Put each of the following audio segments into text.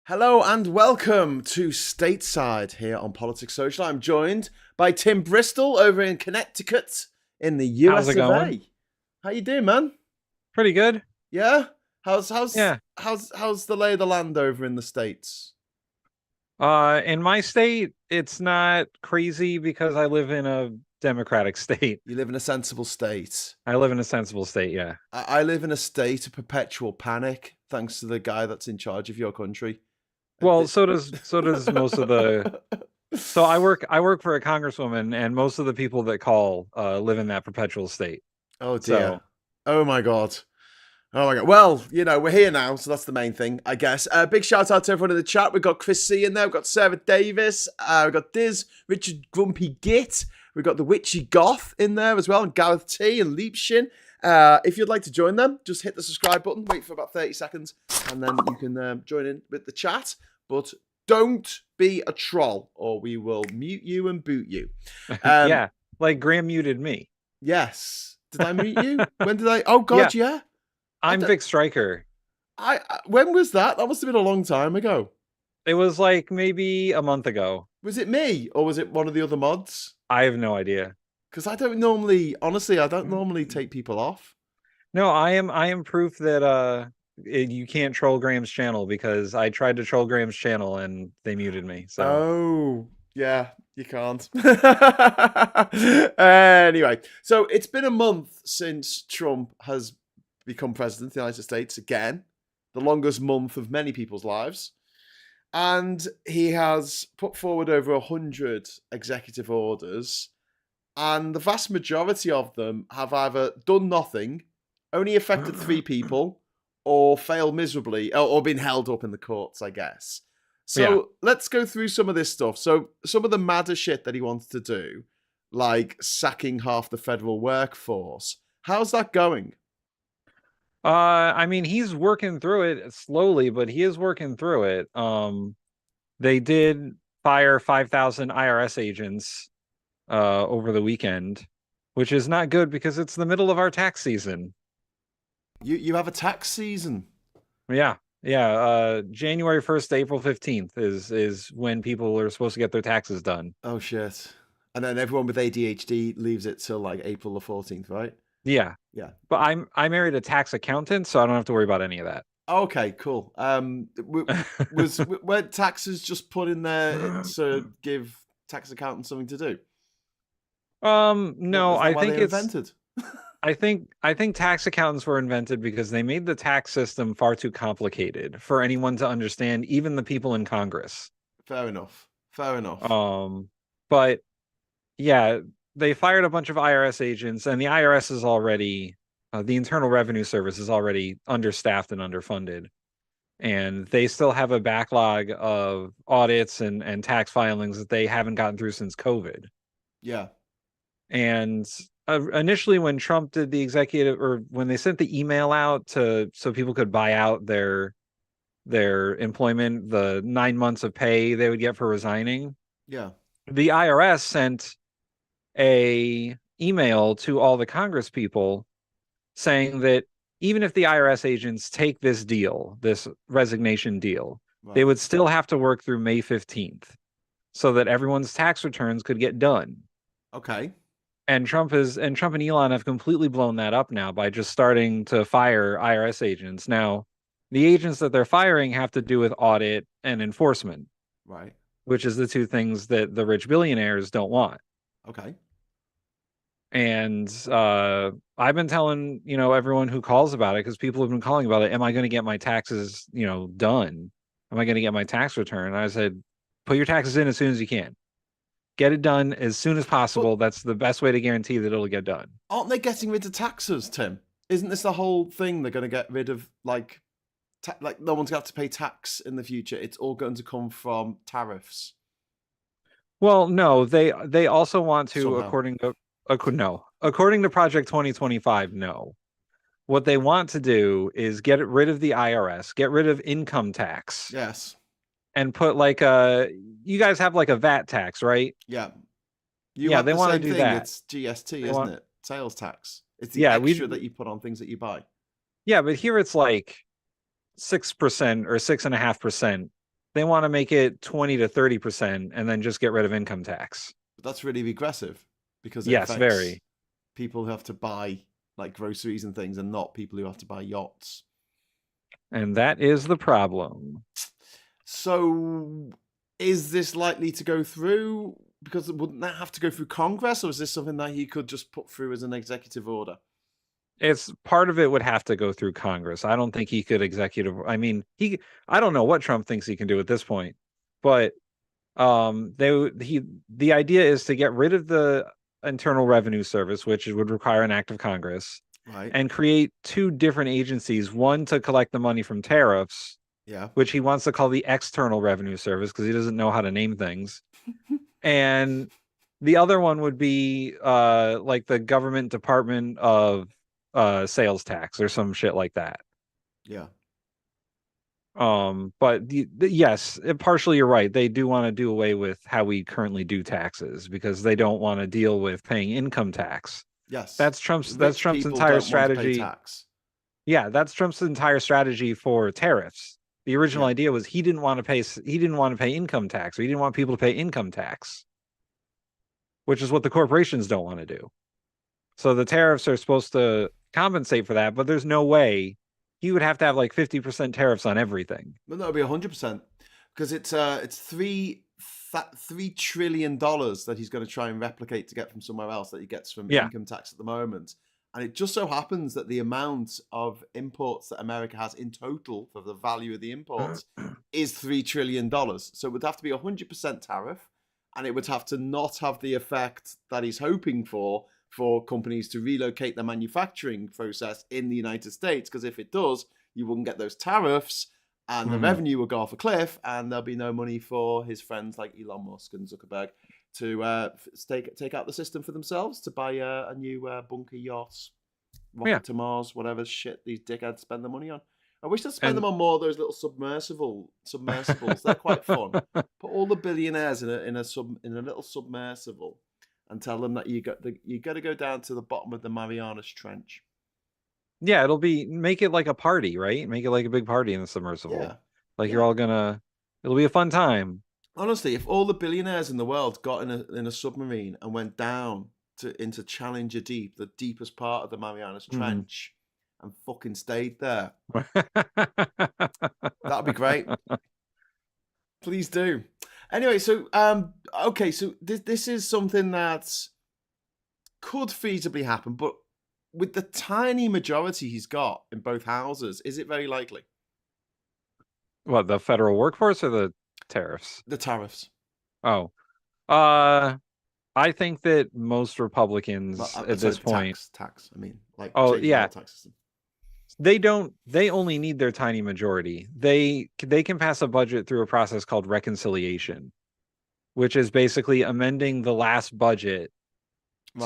Hello and welcome to Stateside here on Politics Social. I'm joined by Tim Bristol over in Connecticut in the US How's it of A. going? How you doing, man? Pretty good. Yeah? How's Yeah. how's the lay of the land over in the States? In my state, it's not crazy because I live in a democratic state. You live in a sensible state. I live in a sensible state, yeah. I live in a state of perpetual panic, thanks to the guy that's in charge of your country. Well, so does most of the so I work for a congresswoman, and most of the people that call live in that perpetual state. Oh dear. So Oh my god. Oh my god. Well, we're here now, so that's the main thing, I guess. Big shout out to everyone in the chat. We've got Chris C in there, we've got Sarah Davis, we've got Diz, Richard Grumpy Git, we've got the Witchy Goth in there as well, and Gareth T and Leapshin. If you'd like to join them, just hit the subscribe button, wait for about 30 seconds, and then you can join in with the chat. But don't be a troll, or we will mute you and boot you. yeah, like Graham muted me. Yes. Did I mute you? When did I? Oh God, yeah. I'm Vic Stryker. When was that? That must have been a long time ago. It was like maybe a month ago. Was it me or was it one of the other mods? I have no idea. Because I don't normally take people off. No, I am proof that you can't troll Graham's channel, because I tried to troll Graham's channel and they muted me. So oh yeah, you can't. Anyway, so it's been a month since Trump has become president of the United States again, the longest month of many people's lives. And he has put forward over 100 executive orders, and the vast majority of them have either done nothing, only affected 3 people, or failed miserably, or been held up in the courts, I guess. So let's go through some of this stuff. So some of the madder shit that he wants to do, like sacking half the federal workforce. How's that going? I mean, he's working through it slowly, but he is working through it. They did fire 5,000 IRS agents over the weekend, which is not good because it's the middle of our tax season. You have a tax season? Yeah. January 1st to April 15th is when people are supposed to get their taxes done. Oh shit. And then everyone with ADHD leaves it till like April the 14th, right? Yeah. Yeah. But I married a tax accountant, so I don't have to worry about any of that. Okay, cool. Were taxes just put in there to give tax accountants something to do? No, I think it's invented. I think tax accountants were invented because they made the tax system far too complicated for anyone to understand, even the people in Congress. Fair enough. But yeah, they fired a bunch of IRS agents, and the IRS is already the Internal Revenue Service is already understaffed and underfunded, and they still have a backlog of audits and tax filings that they haven't gotten through since COVID. Yeah. And initially, when Trump did the executive, or when they sent the email out so people could buy out their employment, the 9 months of pay they would get for resigning, yeah, the IRS sent a email to all the Congress people saying that even if the IRS agents take this deal, this resignation deal, right, they would still have to work through May 15th so that everyone's tax returns could get done. Okay. And Trump and Elon have completely blown that up now by just starting to fire IRS agents. Now, the agents that they're firing have to do with audit and enforcement, right, which is the two things that the rich billionaires don't want. Okay. And I've been telling, everyone who calls about it, because people have been calling about it, am I going to get my taxes, done? Am I going to get my tax return? And I said, put your taxes in as soon as you can. Get it done as soon as possible. That's the best way to guarantee that it'll get done. Aren't they getting rid of taxes, Tim? Isn't this the whole thing? They're going to get rid of, like no one's going to have to pay tax in the future. It's all going to come from tariffs. Well, no, they also want to, Somehow. according to Project 2025, no. What they want to do is get rid of the IRS, get rid of income tax. Yes. And put you guys have like a VAT tax, right? Yeah. They want to do that. It's GST, isn't it? Sales tax. It's the extra that you put on things that you buy. Yeah, but here it's like 6% or 6.5% they want to make it 20 to 30% and then just get rid of income tax. But that's really regressive because it Yes, affects very. people who have to buy like groceries and things, and not people who have to buy yachts. And that is the problem. So, is this likely to go through? Because wouldn't that have to go through Congress, or is this something that he could just put through as an executive order? It's part of it would have to go through Congress. I don't think he could executive. I mean, I don't know what Trump thinks he can do at this point, but the idea is to get rid of the Internal Revenue Service, which would require an act of Congress, Right. and create two different agencies, one to collect the money from tariffs, Yeah. which he wants to call the External Revenue Service because he doesn't know how to name things. And the other one would be like the Government Department of Sales Tax or some shit like that. Yeah. But yes, partially you're right. They do want to do away with how we currently do taxes because they don't want to deal with paying income tax. Yes. That's Trump's Rich people entire don't want to pay strategy. tax. Yeah, that's Trump's entire strategy for tariffs. The original idea was he didn't want to pay income tax, or he didn't want people to pay income tax, which is what the corporations don't want to do. So the tariffs are supposed to compensate for that, but there's no way he would have to have like 50% tariffs on everything. But that would be 100% because it's $3 trillion that he's going to try and replicate to get from somewhere else that he gets from income tax at the moment. And it just so happens that the amount of imports that America has in total for the value of the imports is $3 trillion. So it would have to be 100% tariff, and it would have to not have the effect that he's hoping for companies to relocate their manufacturing process in the United States. Because if it does, you wouldn't get those tariffs, and the revenue will go off a cliff, and there'll be no money for his friends like Elon Musk and Zuckerberg to take out the system for themselves to buy a new bunker yachts, rocket to Mars, whatever shit these dickheads spend the money on. I wish they'd spend them on more of those little submersibles. They're quite fun. Put all the billionaires in a little submersible and tell them that you got to go down to the bottom of the Marianas Trench. Yeah, make it like a party, right? Make it like a big party in the submersible. Yeah. Like you're all it'll be a fun time. Honestly, if all the billionaires in the world got in a submarine and went down into Challenger Deep, the deepest part of the Marianas Trench, and fucking stayed there, that'd be great. Please do. Anyway, so okay, so this is something that could feasibly happen, but with the tiny majority he's got in both houses, is it very likely? What, the federal workforce or the tariffs? The tariffs. Oh, I think that most Republicans at this point, tax. I mean, like, tax system. They only need their tiny majority. They can pass a budget through a process called reconciliation, which is basically amending the last budget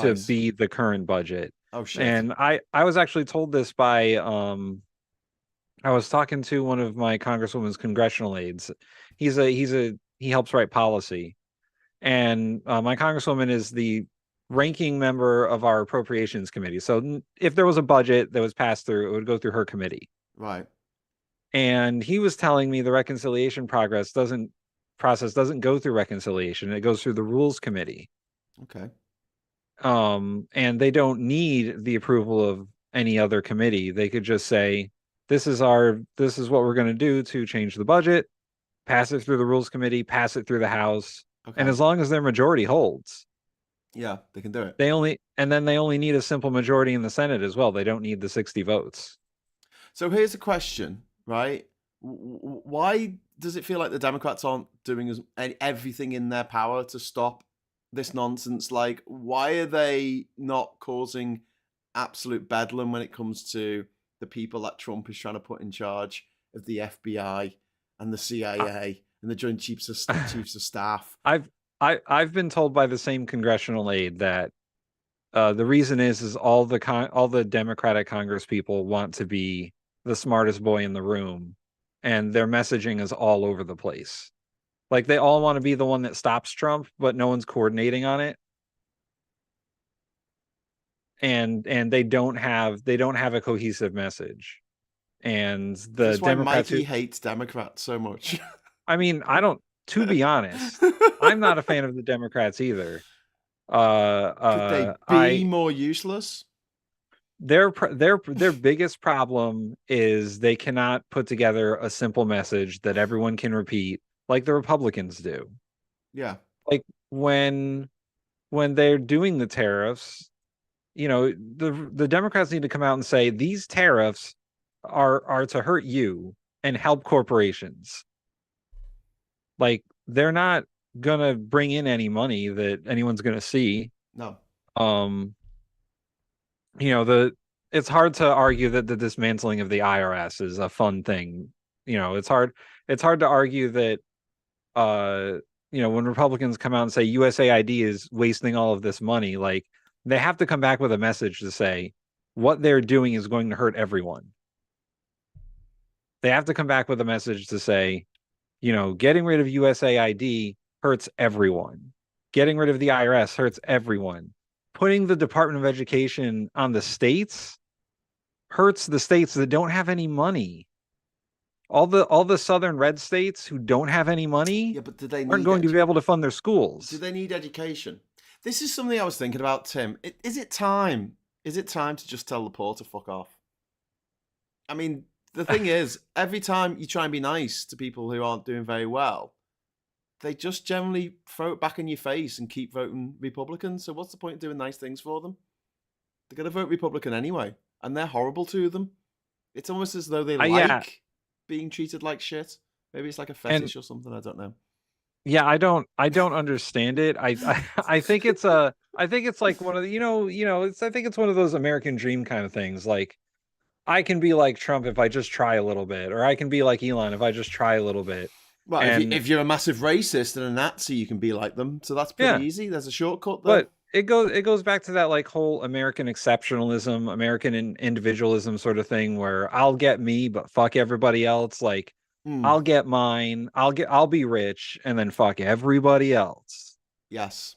to be the current budget. Oh shit. And I was actually told this by I was talking to one of my congresswoman's congressional aides. He helps write policy. And my congresswoman is the ranking member of our appropriations committee. So if there was a budget that was passed through, it would go through her committee. Right. And he was telling me the reconciliation process doesn't go through reconciliation. It goes through the rules committee. Okay. And they don't need the approval of any other committee. They could just say, this is what we're going to do to change the budget, pass it through the rules committee, pass it through the House. Okay. And as long as their majority holds, yeah, they can do it. They only need a simple majority in the Senate as well. They don't need the 60 votes. So here's a question, right? Why does it feel like the Democrats aren't doing everything in their power to stop this nonsense? Like, why are they not causing absolute bedlam when it comes to the people that Trump is trying to put in charge of the FBI and the CIA and the Joint Chiefs of Staff? I've been told by the same congressional aide that the reason is all the Democratic Congress people want to be the smartest boy in the room, and their messaging is all over the place. Like they all want to be the one that stops Trump, but no one's coordinating on it. And they don't have a cohesive message. And the That's why Democrats Mikey hates Democrats so much. I mean, I don't. To be honest, I'm not a fan of the Democrats either. Could they be I more useless? their biggest problem is they cannot put together a simple message that everyone can repeat like the Republicans do. Yeah. Like when they're doing the tariffs, the Democrats need to come out and say these tariffs are to hurt you and help corporations. Like they're not gonna bring in any money that anyone's gonna see. No. Um, the it's hard to argue that the dismantling of the IRS is a fun thing. It's hard to argue that when Republicans come out and say USAID is wasting all of this money, like they have to come back with a message to say what they're doing is going to hurt everyone. They have to come back with a message to say, getting rid of USAID hurts everyone. Getting rid of the IRS hurts everyone. Putting the Department of Education on the states hurts the states that don't have any money. All the southern red states who don't have any money Yeah, but do they aren't going to be able to fund their schools. Do they need education? This is something I was thinking about, Tim. Is it time? Is it time to just tell the poor to fuck off? I mean, the thing is, every time you try and be nice to people who aren't doing very well, they just generally throw it back in your face and keep voting Republican. So what's the point of doing nice things for them? They're going to vote Republican anyway, and they're horrible to them. It's almost as though they like being treated like shit. Maybe it's like a fetish or something. I don't know. Yeah, I don't understand it. I think it's like one of the I think it's one of those American dream kind of things. Like I can be like Trump if I just try a little bit, or I can be like Elon if I just try a little bit. Well, if you're a massive racist and a Nazi, you can be like them. So that's pretty easy. There's a shortcut there. But it goes back to that like whole American exceptionalism, American individualism sort of thing where I'll get me, but fuck everybody else. Like I'll get mine, I'll be rich, and then fuck everybody else. Yes.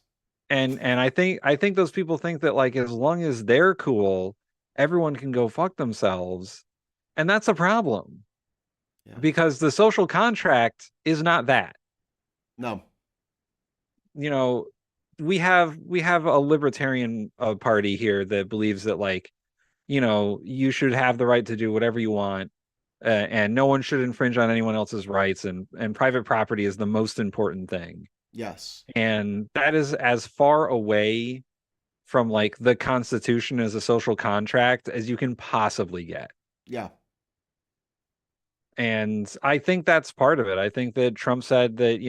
And I think those people think that like as long as they're cool, everyone can go fuck themselves. And that's a problem. Yeah. Because the social contract is not that. No. We have a libertarian party here that believes that like, you should have the right to do whatever you want. And no one should infringe on anyone else's rights, and private property is the most important thing. Yes. And that is as far away from like the Constitution as a social contract as you can possibly get. Yeah. And I think that's part of it. I think that Trump said that,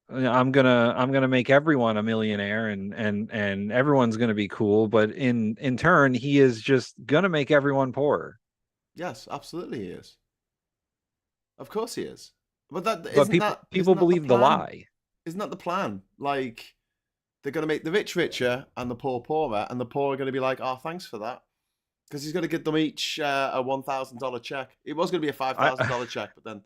I'm gonna make everyone a millionaire and everyone's gonna be cool, but in turn he is just gonna make everyone poor. Yes, absolutely he is. Of course he is. But people believe the lie. Isn't that the plan? Like they're going to make the rich richer and the poor poorer, and the poor are going to be like, "Oh, thanks for that," because he's going to give them each a $1,000 check. It was going to be a $5,000 check, but then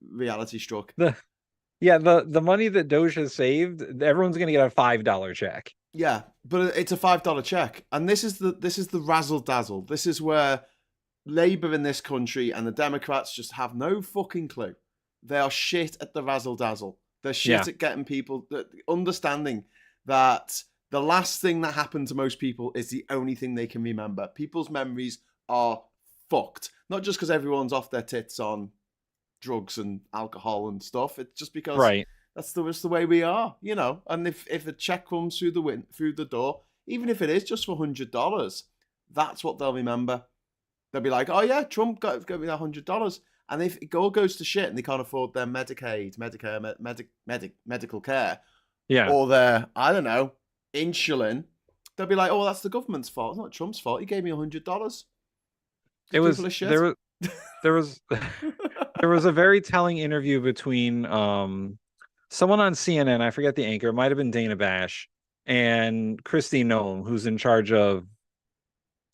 reality struck. The money that Doge has saved, everyone's going to get a $5 check. Yeah, but it's a $5 check, and this is the razzle dazzle. This is where Labour in this country and the Democrats just have no fucking clue. They are shit at the razzle dazzle. They're shit at getting people understanding that the last thing that happened to most people is the only thing they can remember. People's memories are fucked. Not just because everyone's off their tits on drugs and alcohol and stuff. It's just because that's the way we are, And if a check comes through the door, even if it is just for $100, that's what they'll remember. They'll be like, "Oh yeah, Trump got me $100." And if it all goes to shit and they can't afford their Medicaid, Medicare, medical care, or their, I don't know, insulin, they'll be like, "Oh, that's the government's fault. It's not Trump's fault. He gave me $100." There was there was a very telling interview between someone on CNN, I forget the anchor, it might have been Dana Bash, and Kristi Noem, who's in charge of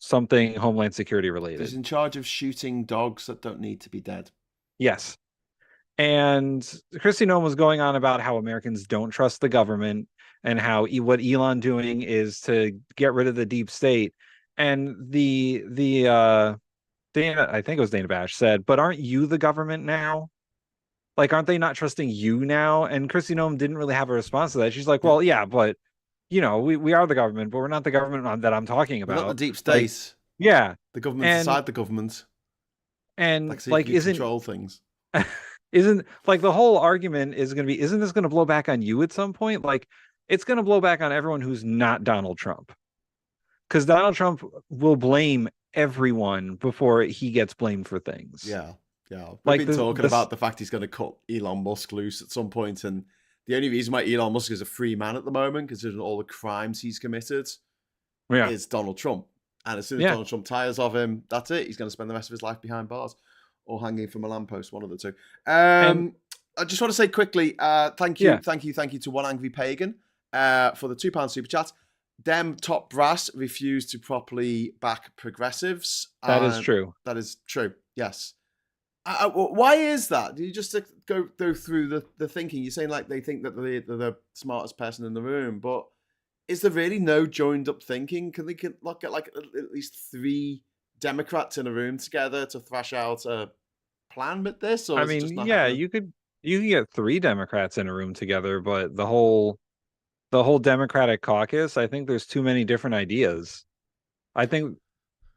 something Homeland Security related. Who's in charge of shooting dogs that don't need to be dead. Yes. And Kristi Noem was going on about how Americans don't trust the government and how what Elon doing is to get rid of the deep state. And Dana, I think it was Dana Bash, said, "But aren't you the government now?" Like, aren't they not trusting you now? And Kristi Noem didn't really have a response to that. She's like, well, yeah, but we are the government, but we're not the government that I'm talking We're not the about. deep Like, state. yeah. The government's And inside the government. and Like so you like can control things. isn't like the whole argument is going to be, isn't this going to blow back on you at some point? Like, it's going to blow back on everyone who's not Donald Trump, because Donald Trump will blame everyone before he gets blamed for things. Yeah. Yeah. We've Like been talking about the fact he's going to cut Elon Musk loose at some point, and the only reason why Elon Musk is a free man at the moment, considering all the crimes he's committed, is Donald Trump. And as soon as Donald Trump tires of him, that's it. He's going to spend the rest of his life behind bars or hanging from a lamppost, one of the two. I just want to say quickly, thank you to One Angry Pagan for the £2 super chat. Them top brass refuse to properly back progressives. That is true. That is true. Yes. Why is that? Do you just go through the thinking? You're saying like they think that they're the smartest person in the room, but is there really no joined up thinking? Can they look at like at least 3 Democrats in a room together to thrash out a plan with this? Or I mean, happening? you could get 3 Democrats in a room together, but the whole Democratic caucus, I think there's too many different ideas. I think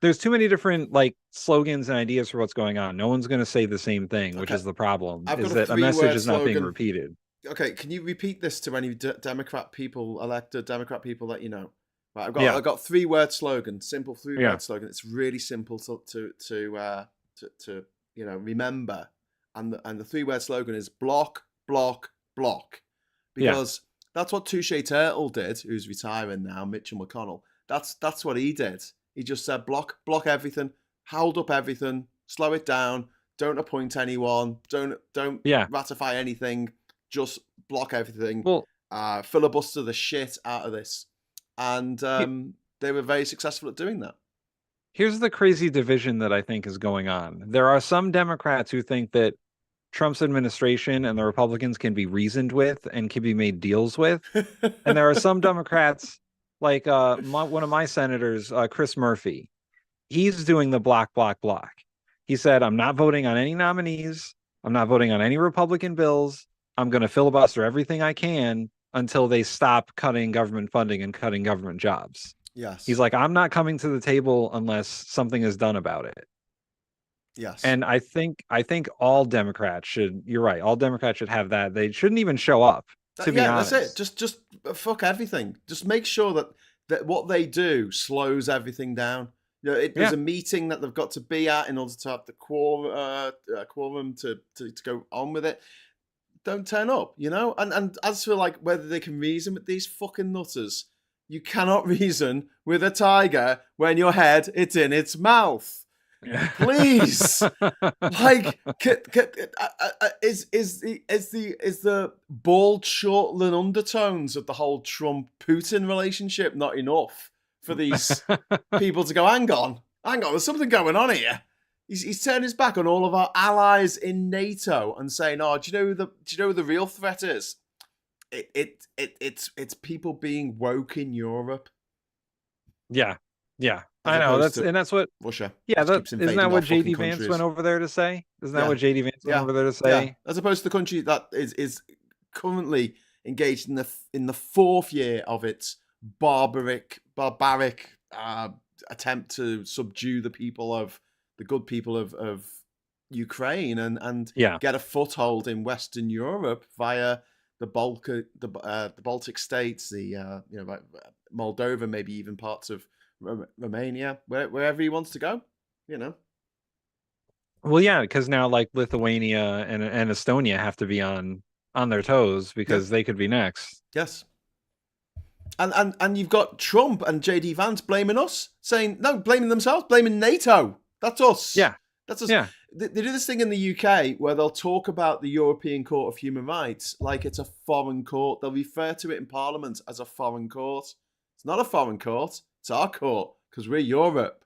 there's too many different like slogans and ideas for what's going on. No one's going to say the same thing, which is the problem. Is that a message is not being repeated. Okay, can you repeat this to any Democrat people, elected Democrat people that you know? Right, I've got 3-word slogan, simple 3-word slogan. It's really simple to remember, and the 3-word slogan is block, block, block, because that's what Touche Turtle did, who's retiring now, Mitchell McConnell. That's what he did. He just said block everything, hold up everything, slow it down, don't appoint anyone, don't ratify anything. Just block everything. Well, filibuster the shit out of this, and they were very successful at doing that. Here's the crazy division that I think is going on. There are some Democrats who think that Trump's administration and the Republicans can be reasoned with and can be made deals with, and there are some Democrats like one of my senators, Chris Murphy. He's doing the block. He said, "I'm not voting on any nominees. I'm not voting on any Republican bills. I'm going to filibuster everything I can until they stop cutting government funding and cutting government jobs." Yes. He's like, "I'm not coming to the table unless something is done about it." Yes. And I think all Democrats should, you're right, all Democrats should have that. They shouldn't even show up, to be honest. That's it. Just fuck everything. Just make sure that what they do slows everything down. You know, there's a meeting that they've got to be at in order to have the quorum to go on with it. Don't turn up, you know? And as for like whether they can reason with these fucking nutters, you cannot reason with a tiger when your head it's in its mouth. Please, like, is the bald shortland undertones of the whole Trump-Putin relationship not enough for these people to go, hang on, there's something going on here. He's turned his back on all of our allies in NATO and saying, "Oh, do you know who the real threat is? It's people being woke in Europe." Yeah. I know that's what Russia. Yeah, isn't that what JD Vance went over there to say? Isn't that what JD Vance went over there to say? Yeah. As opposed to the country that is currently engaged in the 4th year of its barbaric attempt to subdue the good people of Ukraine and get a foothold in Western Europe via the Baltic states, Moldova, maybe even parts of Romania, wherever he wants to go, you know. Well, yeah, because now like Lithuania and Estonia have to be on their toes because they could be next. Yes. And you've got Trump and JD Vance blaming us, saying no, blaming themselves, blaming NATO. That's us. Yeah. That's us. Yeah. They do this thing in the UK where they'll talk about the European Court of Human Rights like it's a foreign court. They'll refer to it in Parliament as a foreign court. It's not a foreign court. It's our court because we're Europe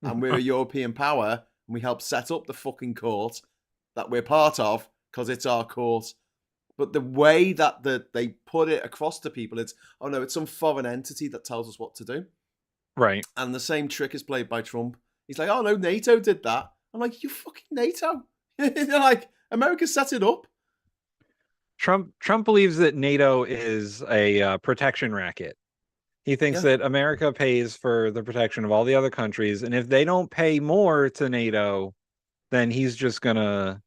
and we're a European power and we help set up the fucking court that we're part of because it's our court. But the way that they put it across to people, it's, oh no, it's some foreign entity that tells us what to do. Right. And the same trick is played by Trump. He's like, oh no, NATO did that. I'm like, you fucking NATO. They're like, America set it up. Trump believes that NATO is a protection racket. He thinks Yeah. that America pays for the protection of all the other countries, and if they don't pay more to NATO, then he's just gonna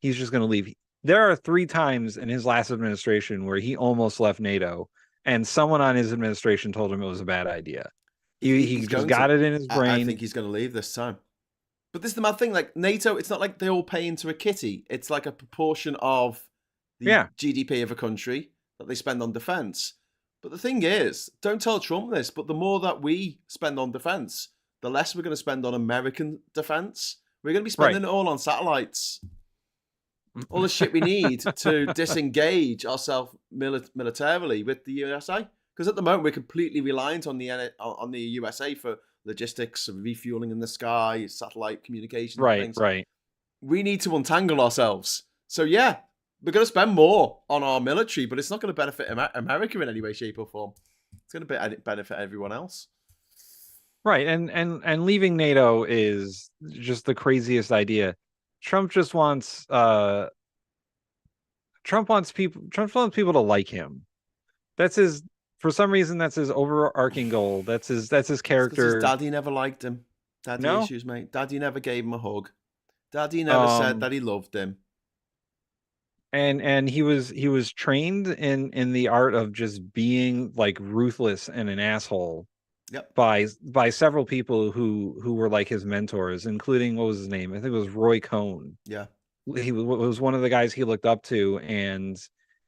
leave. There are 3 times in his last administration where he almost left NATO, and someone on his administration told him it was a bad idea. He He's just going to. got it in his I brain. think he's going to leave this time. But this is the mad thing. Like NATO, it's not like they all pay into a kitty. It's like a proportion of the Yeah. GDP of a country that they spend on defense. But the thing is, don't tell Trump this, but the more that we spend on defense, the less we're going to spend on American defense. We're going to be spending it all on satellites. All the shit we need to disengage ourselves militarily with the USA. Because at the moment, we're completely reliant on the USA for logistics, refueling in the sky, satellite communication, things. Right. We need to untangle ourselves. So yeah, we're going to spend more on our military, but it's not going to benefit America in any way, shape, or form. It's going to benefit everyone else. Right, and leaving NATO is just the craziest idea. Trump just wants Trump wants people to like him. That's his For some reason that's his overarching goal. That's his character. His daddy never liked him. Daddy issues, mate. Daddy never gave him a hug. Daddy never said that he loved him. And he was trained in the art of just being like ruthless and an asshole. Yep. By several people who were like his mentors, including, what was his name? I think it was Roy Cohn. Yeah. He was one of the guys he looked up to, and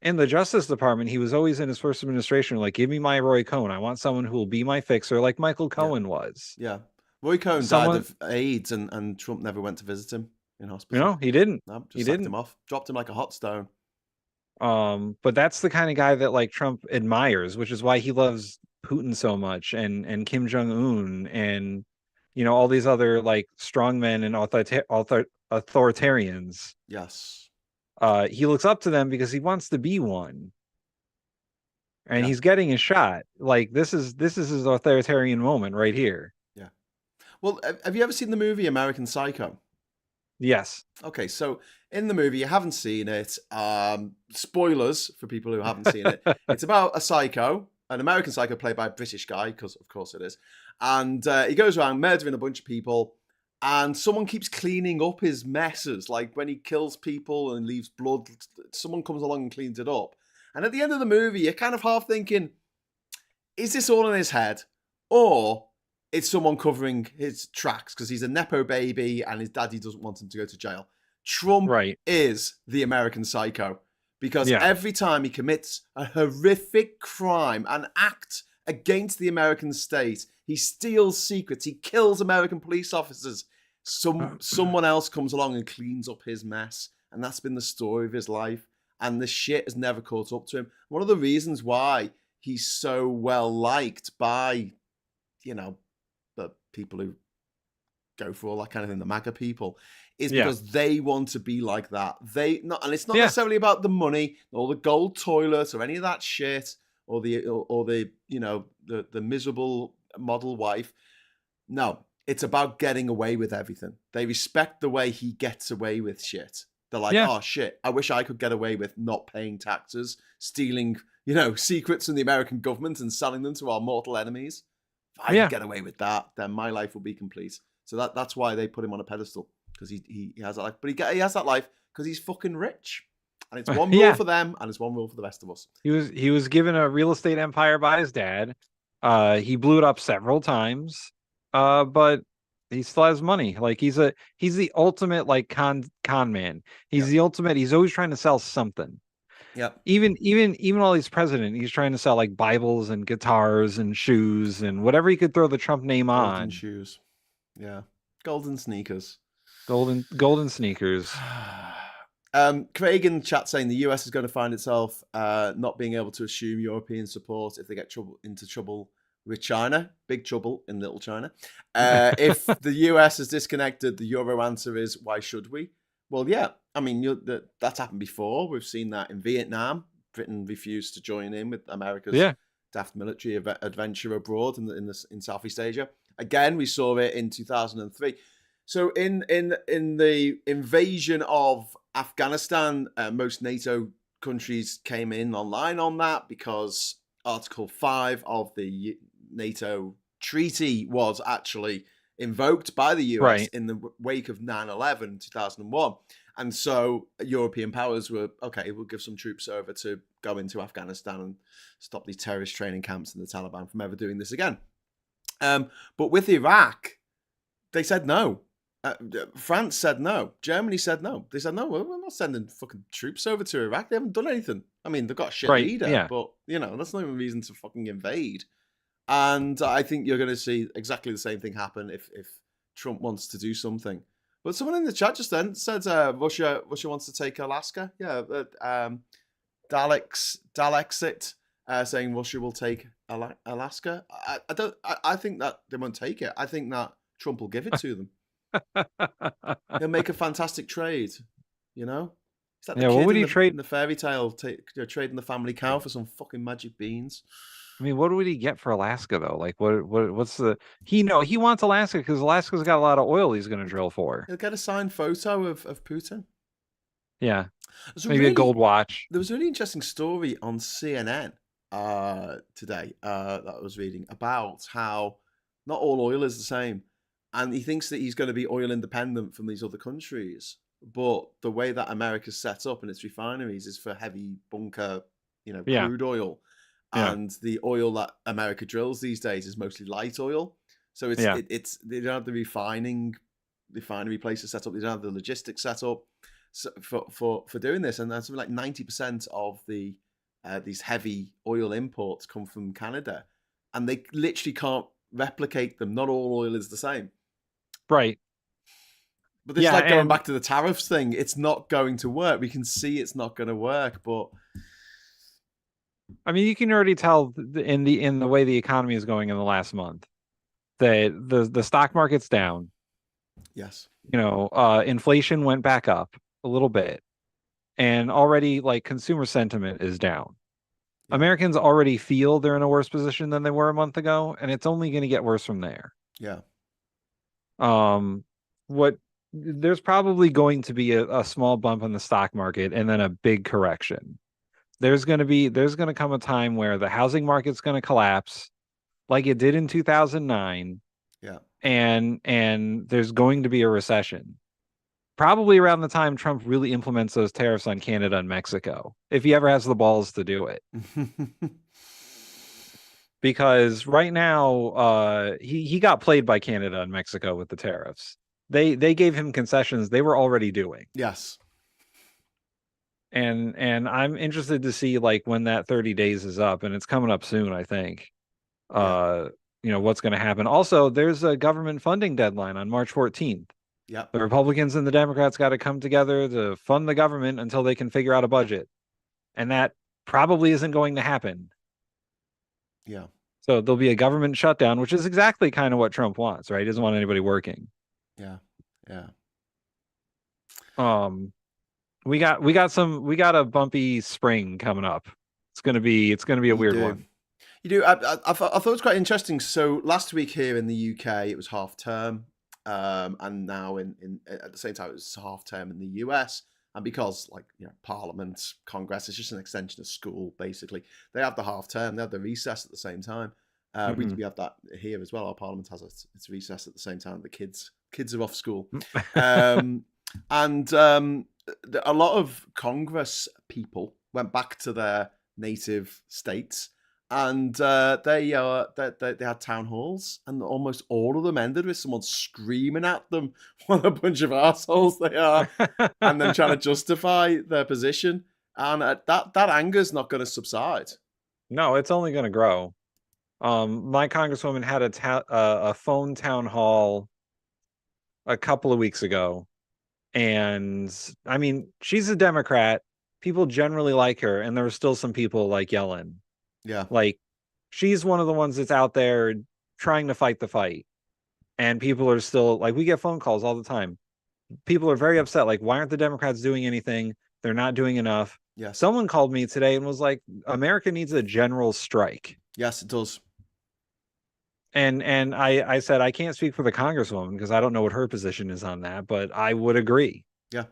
in the Justice Department, he was always in his first administration like, give me my Roy Cohn. I want someone who will be my fixer, like Michael Cohen was. Yeah. Roy Cohn died of AIDS, and Trump never went to visit him in hospital. No, he didn't. No, just sacked him off. Dropped him like a hot stone. But that's the kind of guy that like Trump admires, which is why he loves Putin so much, and Kim Jong-un, and all these other like strongmen and authoritarians. Yes. He looks up to them because he wants to be one. And he's getting a shot. Like this is his authoritarian moment right here. Yeah. Well, have you ever seen the movie American Psycho? Yes. Okay, so in the movie, you haven't seen it. Spoilers for people who haven't seen it. It's about a psycho, an American psycho played by a British guy, because of course it is. And he goes around murdering a bunch of people, and someone keeps cleaning up his messes. Like when he kills people and leaves blood, someone comes along and cleans it up. And at the end of the movie, you're kind of half thinking, is this all in his head? Or it's someone covering his tracks because he's a Nepo baby and his daddy doesn't want him to go to jail. Trump is the American psycho, because every time he commits a horrific crime, an act against the American state, he steals secrets, he kills American police officers, someone else comes along and cleans up his mess. And that's been the story of his life. And the shit has never caught up to him. One of the reasons why he's so well liked by, the people who go for all that kind of thing, the MAGA people, is because they want to be like that. And it's not necessarily about the money or the gold toilets or any of that shit or the miserable model wife. No, it's about getting away with everything. They respect the way he gets away with shit. They're like, oh shit, I wish I could get away with not paying taxes, stealing, secrets from the American government and selling them to our mortal enemies. If I could get away with that, then my life will be complete. So that's why they put him on a pedestal, because he has that life. But he has that life because he's fucking rich. And it's one rule for them, and it's one rule for the rest of us. He was given a real estate empire by his dad. He blew it up several times. But he still has money. Like he's the ultimate like con man. He's the ultimate. He's always trying to sell something. Yeah. Even while he's president, he's trying to sell like Bibles and guitars and shoes and whatever he could throw the Trump name on. Golden shoes. Yeah. Golden sneakers. Golden sneakers. Craig in the chat saying the US is going to find itself not being able to assume European support if they get into trouble with China. Big trouble in little China. If the US is disconnected, the Euro answer is, why should we? Well, yeah. I mean, that's happened before. We've seen that in Vietnam. Britain refused to join in with America's daft military adventure abroad in Southeast Asia. Again, we saw it in 2003. So in the invasion of Afghanistan, most NATO countries came in online on that because Article 5 of the NATO treaty was actually invoked by the US Right. in the wake of 9/11 2001. And so European powers were, okay, we'll give some troops over to go into Afghanistan and stop these terrorist training camps and the Taliban from ever doing this again. But with Iraq, they said no. France said no. Germany said no. They said, no, we're not sending fucking troops over to Iraq. They haven't done anything. I mean, they've got a shit leader, but, that's not even a reason to fucking invade. And I think you're going to see exactly the same thing happen if Trump wants to do something. But someone in the chat just then said Russia wants to take Alaska. Yeah, Dalexit saying Russia will take Alaska. I think that they won't take it. I think that Trump will give it to them. He'll make a fantastic trade, It's like the what would he trade in the fairy tale, trading the family cow for some fucking magic beans. I mean, what would he get for Alaska though? Like, what's the he wants Alaska because Alaska's got a lot of oil he's going to drill for. He'll get a signed photo of Putin. Yeah, maybe a gold watch. There was a really interesting story on CNN today that I was reading about how not all oil is the same. And he thinks that he's going to be oil independent from these other countries. But the way that America's set up in its refineries is for heavy bunker, crude oil. And the oil that America drills these days is mostly light oil. So it's they don't have the refinery places set up. They don't have the logistics set up for doing this. And that's something like 90% of the these heavy oil imports come from Canada. And they literally can't replicate them. Not all oil is the same. Right. But this is like going back to the tariffs thing. It's not going to work. We can see it's not going to work, but I mean, you can already tell in the way the economy is going in the last month that the stock market's down. Yes. Inflation went back up a little bit, and already like consumer sentiment is down. Yeah. Americans already feel they're in a worse position than they were a month ago, and it's only going to get worse from there. Yeah. There's probably going to be a small bump in the stock market and then a big correction. There's going to come a time where the housing market's going to collapse like it did in 2009. Yeah. And there's going to be a recession. Probably around the time Trump really implements those tariffs on Canada and Mexico, if he ever has the balls to do it. Because right now, he got played by Canada and Mexico with the tariffs. They gave him concessions they were already doing. Yes. And I'm interested to see like when that 30 days is up, and it's coming up soon, I think. What's going to happen. Also, there's a government funding deadline on March 14th. Yeah. The Republicans and the Democrats got to come together to fund the government until they can figure out a budget. And that probably isn't going to happen. Yeah. So there'll be a government shutdown, which is exactly kind of what Trump wants, right? He doesn't want anybody working. Yeah. Yeah. We got a bumpy spring coming up. It's gonna be a weird one. You do. I thought it was quite interesting. So last week here in the UK, it was half term, and now in at the same time it was half term in the US. And because Parliament, Congress, it's just an extension of school basically. They have the half term, they have the recess at the same time. We have that here as well. Our Parliament has its recess at the same time. The kids are off school, and a lot of Congress people went back to their native states, and they had town halls, and almost all of them ended with someone screaming at them what a bunch of assholes they are, and then trying to justify their position. And that anger's not going to subside. No, it's only going to grow. My congresswoman had a phone town hall a couple of weeks ago. And I mean, she's a Democrat. People generally like her, and there were still some people like yelling. Yeah. Like, she's one of the ones that's out there trying to fight the fight. And people are still like, we get phone calls all the time. People are very upset. Like, why aren't the Democrats doing anything? They're not doing enough. Yes. Someone called me today and was like, America needs a general strike. Yes, it does. And I said, I can't speak for the congresswoman because I don't know what her position is on that, but I would agree. Yeah.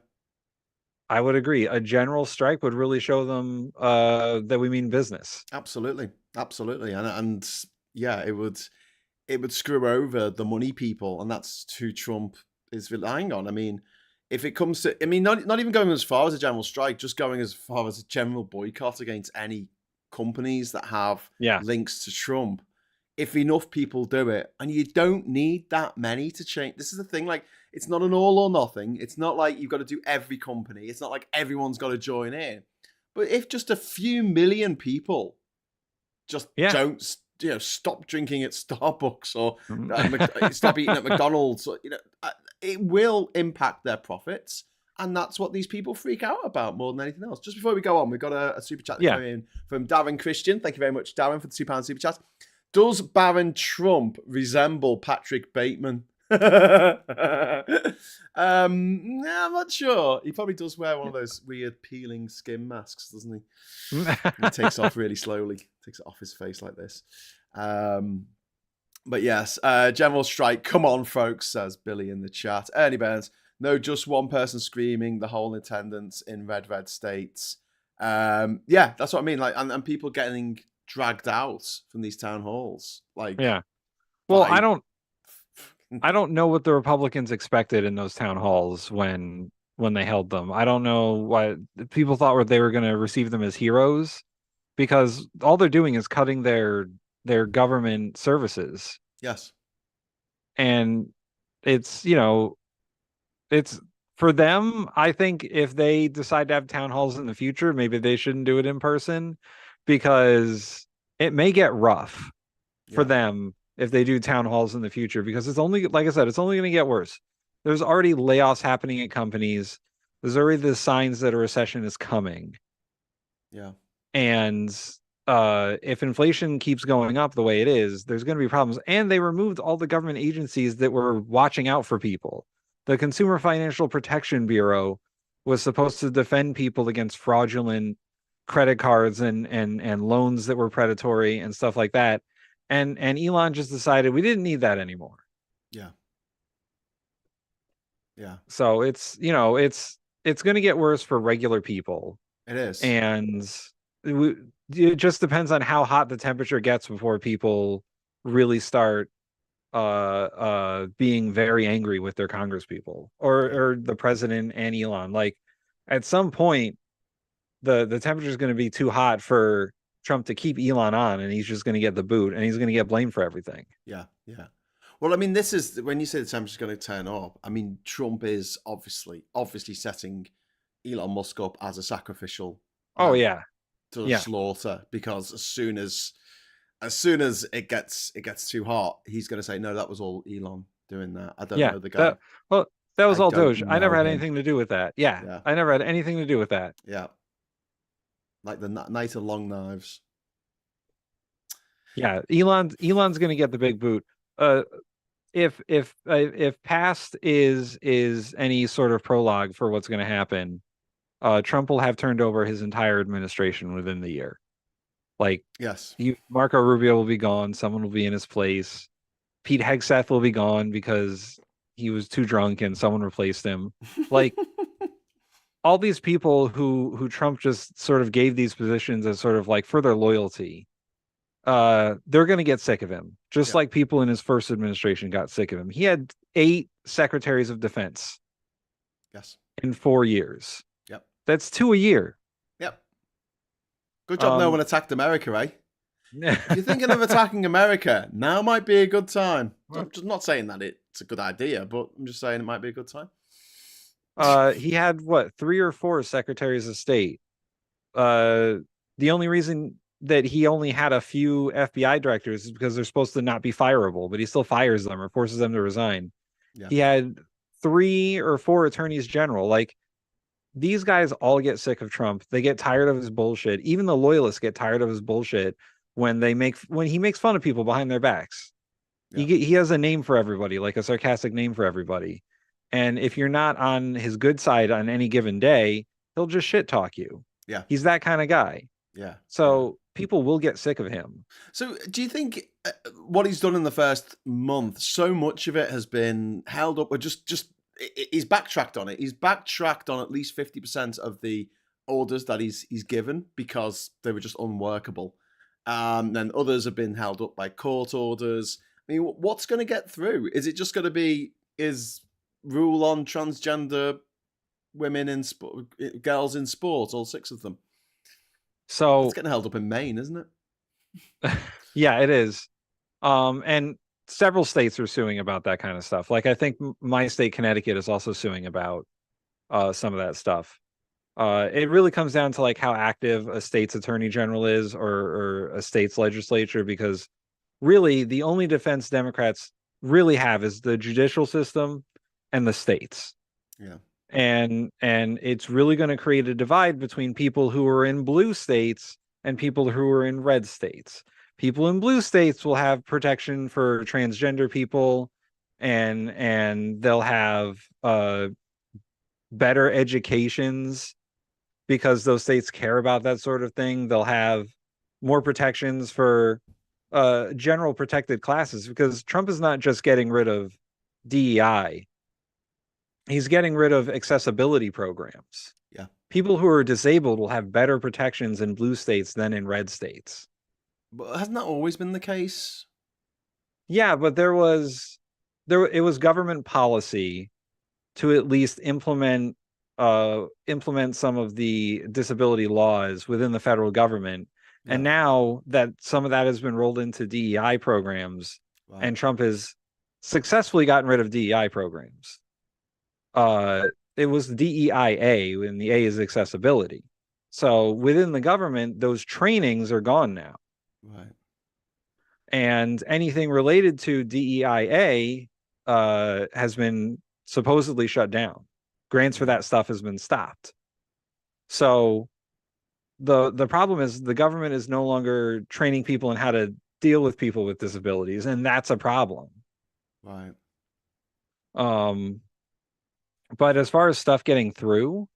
I would agree. A general strike would really show them that we mean business. Absolutely, absolutely, and yeah, it would screw over the money people, and that's who Trump is relying on. I mean, if it comes to, I mean, not even going as far as a general strike, just going as far as a general boycott against any companies that have links to Trump. If enough people do it, and you don't need that many to change. This is the thing, like, it's not an all or nothing. It's not like you've got to do every company. It's not like everyone's got to join in. But if just a few million people just don't, stop drinking at Starbucks or stop eating at McDonald's, or, it will impact their profits. And that's what these people freak out about more than anything else. Just before we go on, we've got a super chat coming in from Darren Christian. Thank you very much, Darren, for the £2 super chat. Does Baron Trump resemble Patrick Bateman? I'm not sure. He probably does wear one of those weird peeling skin masks, doesn't he? He takes off really slowly. Takes it off his face like this. But yes, general strike. Come on, folks, says Billy in the chat. Ernie Burns. No, just one person screaming. The whole attendance in red states. Yeah, that's what I mean. Like, and people getting dragged out from these town halls. Like, yeah. Well, I don't know what the Republicans expected in those town halls when they held them. I don't know what people thought they were going to receive them as heroes, because all they're doing is cutting their government services. Yes. And it's, it's for them. I think if they decide to have town halls in the future, maybe they shouldn't do it in person, because it may get rough for them if they do town halls in the future, because it's only, like I said, it's only going to get worse. There's already layoffs happening at companies. There's already the signs that a recession is coming. Yeah. And if inflation keeps going up the way it is, there's going to be problems. And they removed all the government agencies that were watching out for people. The Consumer Financial Protection Bureau was supposed to defend people against fraudulent credit cards and loans that were predatory and stuff like that. And Elon just decided we didn't need that anymore. Yeah. Yeah. So it's, it's going to get worse for regular people. It is. And it just depends on how hot the temperature gets before people really start being very angry with their congresspeople or the president and Elon. Like, at some point, the temperature is going to be too hot for Trump to keep Elon on, and he's just going to get the boot, and he's going to get blamed for everything. Yeah, yeah. Well, I mean, this is when you say the temperature is going to turn up. I mean, Trump is obviously setting Elon Musk up as a sacrificial. To the slaughter, because as soon as it gets too hot, he's going to say, no, that was all Elon doing that. I don't know the guy. That was all Doge. I never had anything to do with that. Yeah, I never had anything to do with that. Yeah. Like the night of long knives. Yeah, Elon's going to get the big boot. If past is any sort of prologue for what's going to happen, Trump will have turned over his entire administration within the year. Like, yes, Marco Rubio will be gone. Someone will be in his place. Pete Hegseth will be gone because he was too drunk and someone replaced him. Like, all these people who Trump just sort of gave these positions as sort of like for their loyalty, they're going to get sick of him, just like people in his first administration got sick of him. He had 8 secretaries of defense. Yes. In 4 years. Yep. That's 2 a year. Yep. Good job no one attacked America, eh? If you're thinking of attacking America, now might be a good time. I'm just not saying that it's a good idea, but I'm just saying it might be a good time. He had 3 or 4 secretaries of state. The only reason that he only had a few FBI directors is because they're supposed to not be fireable, but he still fires them or forces them to resign. Yeah. He had 3 or 4 attorneys general. Like, these guys all get sick of Trump. They get tired of his bullshit. Even the loyalists get tired of his bullshit when he makes fun of people behind their backs. Yeah. He has a name for everybody, like a sarcastic name for everybody. And if you're not on his good side on any given day, he'll just shit talk you. Yeah. He's that kind of guy. Yeah. So people will get sick of him. So do you think what he's done in the first month, so much of it has been held up, or just he's backtracked on it. He's backtracked on at least 50% of the orders that he's given because they were just unworkable. Then others have been held up by court orders. I mean, what's going to get through? Is it just going to be his rule on transgender women in sport, girls in sport, all 6 of them? So it's getting held up in Maine, isn't it? Yeah, it is. And several states are suing about that kind of stuff. Like I think my state, Connecticut, is also suing about some of that stuff. It really comes down to like how active a state's attorney general is or a state's legislature, because really the only defense Democrats really have is the judicial system and the states. Yeah. And it's really going to create a divide between people who are in blue states and people who are in red states. People in blue states will have protection for transgender people, and they'll have better educations because those states care about that sort of thing. They'll have more protections for general protected classes, because Trump is not just getting rid of DEI. He's getting rid of accessibility programs. Yeah. People who are disabled will have better protections in blue states than in red states. But hasn't that always been the case? Yeah, but it was government policy to at least implement some of the disability laws within the federal government. Yeah. And now that some of that has been rolled into DEI programs, right, and Trump has successfully gotten rid of DEI programs. It was DEIA, and the A is accessibility. So within the government, those trainings are gone now. Right. And anything related to DEIA has been supposedly shut down. Grants for that stuff has been stopped. So the problem is the government is no longer training people in how to deal with people with disabilities, and that's a problem. Right. But as far as stuff getting through,